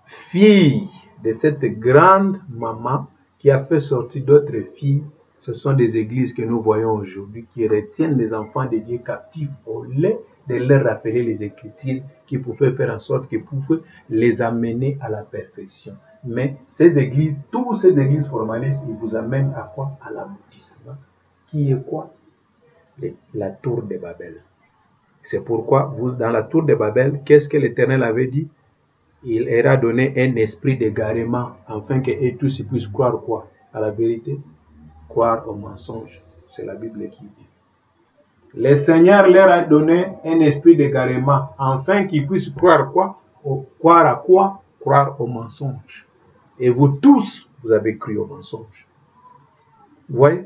filles de cette grande maman qui a fait sortir d'autres filles. Ce sont des églises que nous voyons aujourd'hui qui retiennent les enfants de Dieu captifs au lieu de leur rappeler les Écritures qui pouvaient faire en sorte qu'ils pouvaient les amener à la perfection. Mais ces églises, toutes ces églises formalistes, ils vous amènent à quoi? À l'aboutissement. Qui est quoi? La tour de Babel. C'est pourquoi, dans la tour de Babel, qu'est-ce que l'Éternel avait dit? Il aura donné un esprit d'égarement, afin que tous puissent croire quoi? À la vérité, croire au mensonge. C'est la Bible qui dit. Le Seigneur leur a donné un esprit d'égarement, afin qu'ils puissent croire quoi? Croire à quoi? Croire au mensonge. Et vous tous, vous avez cru au mensonge. Vous voyez?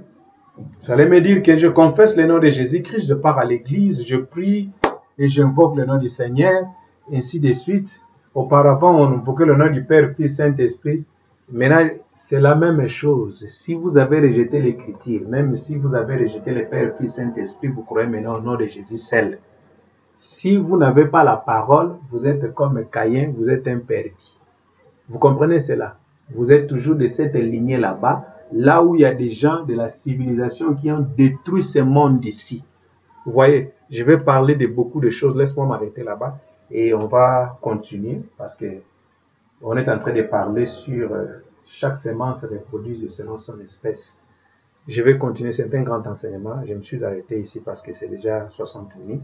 Vous allez me dire que je confesse le nom de Jésus-Christ, je pars à l'église, je prie et j'invoque le nom du Seigneur, ainsi de suite. Auparavant, on invoquait le nom du Père, Fils, Saint-Esprit. Maintenant, c'est la même chose. Si vous avez rejeté l'Écriture, même si vous avez rejeté le Père, Fils, Saint-Esprit, vous croyez maintenant au nom de Jésus seul. Si vous n'avez pas la parole, vous êtes comme Caïn, vous êtes un perdu. Vous comprenez cela? Vous êtes toujours de cette lignée là-bas, là où il y a des gens de la civilisation qui ont détruit ce monde ici. Vous voyez, je vais parler de beaucoup de choses. Laisse-moi m'arrêter là-bas et on va continuer parce que on est en train de parler sur chaque semence reproduise selon son espèce. Je vais continuer, c'est un grand enseignement. Je me suis arrêté ici parce que c'est déjà 60 minutes.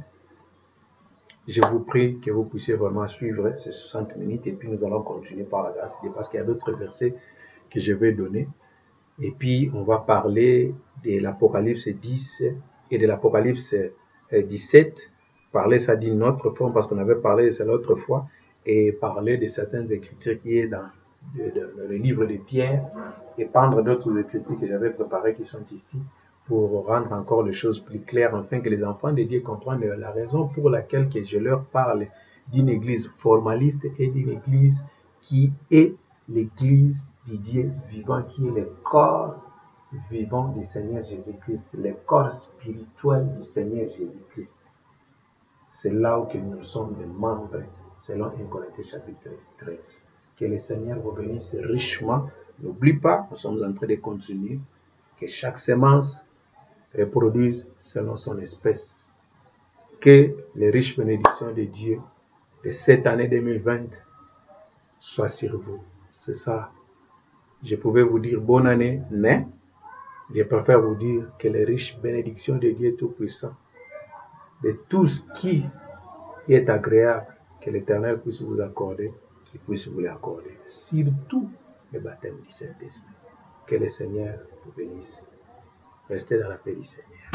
Je vous prie que vous puissiez vraiment suivre ces 60 minutes et puis nous allons continuer par la grâce de Dieu parce qu'il y a d'autres versets que je vais donner. Et puis on va parler de l'Apocalypse 10 et de l'Apocalypse 17. Parler ça d'une autre forme parce qu'on avait parlé de ça l'autre fois et parler de certaines écritures qui est dans le livre de Pierre et prendre d'autres écritures que j'avais préparées qui sont ici pour rendre encore les choses plus claires, afin que les enfants de Dieu comprennent la raison pour laquelle que je leur parle d'une église formaliste et d'une église qui est l'église du Dieu vivant, qui est le corps vivant du Seigneur Jésus-Christ, le corps spirituel du Seigneur Jésus-Christ. C'est là où que nous sommes des membres, selon 1 Corinthiens chapitre 13. Que le Seigneur vous bénisse richement. N'oublie pas, nous sommes en train de continuer, que chaque semence reproduise selon son espèce. Que les riches bénédictions de Dieu de cette année 2020 soient sur vous. C'est ça. Je pouvais vous dire bonne année, mais je préfère vous dire que les riches bénédictions de Dieu Tout-Puissant, de tout ce qui est agréable, que l'Éternel puisse vous accorder, qu'il puisse vous l'accorder. Surtout le baptême du Saint-Esprit. Que le Seigneur vous bénisse. Restez dans la paix du Seigneur.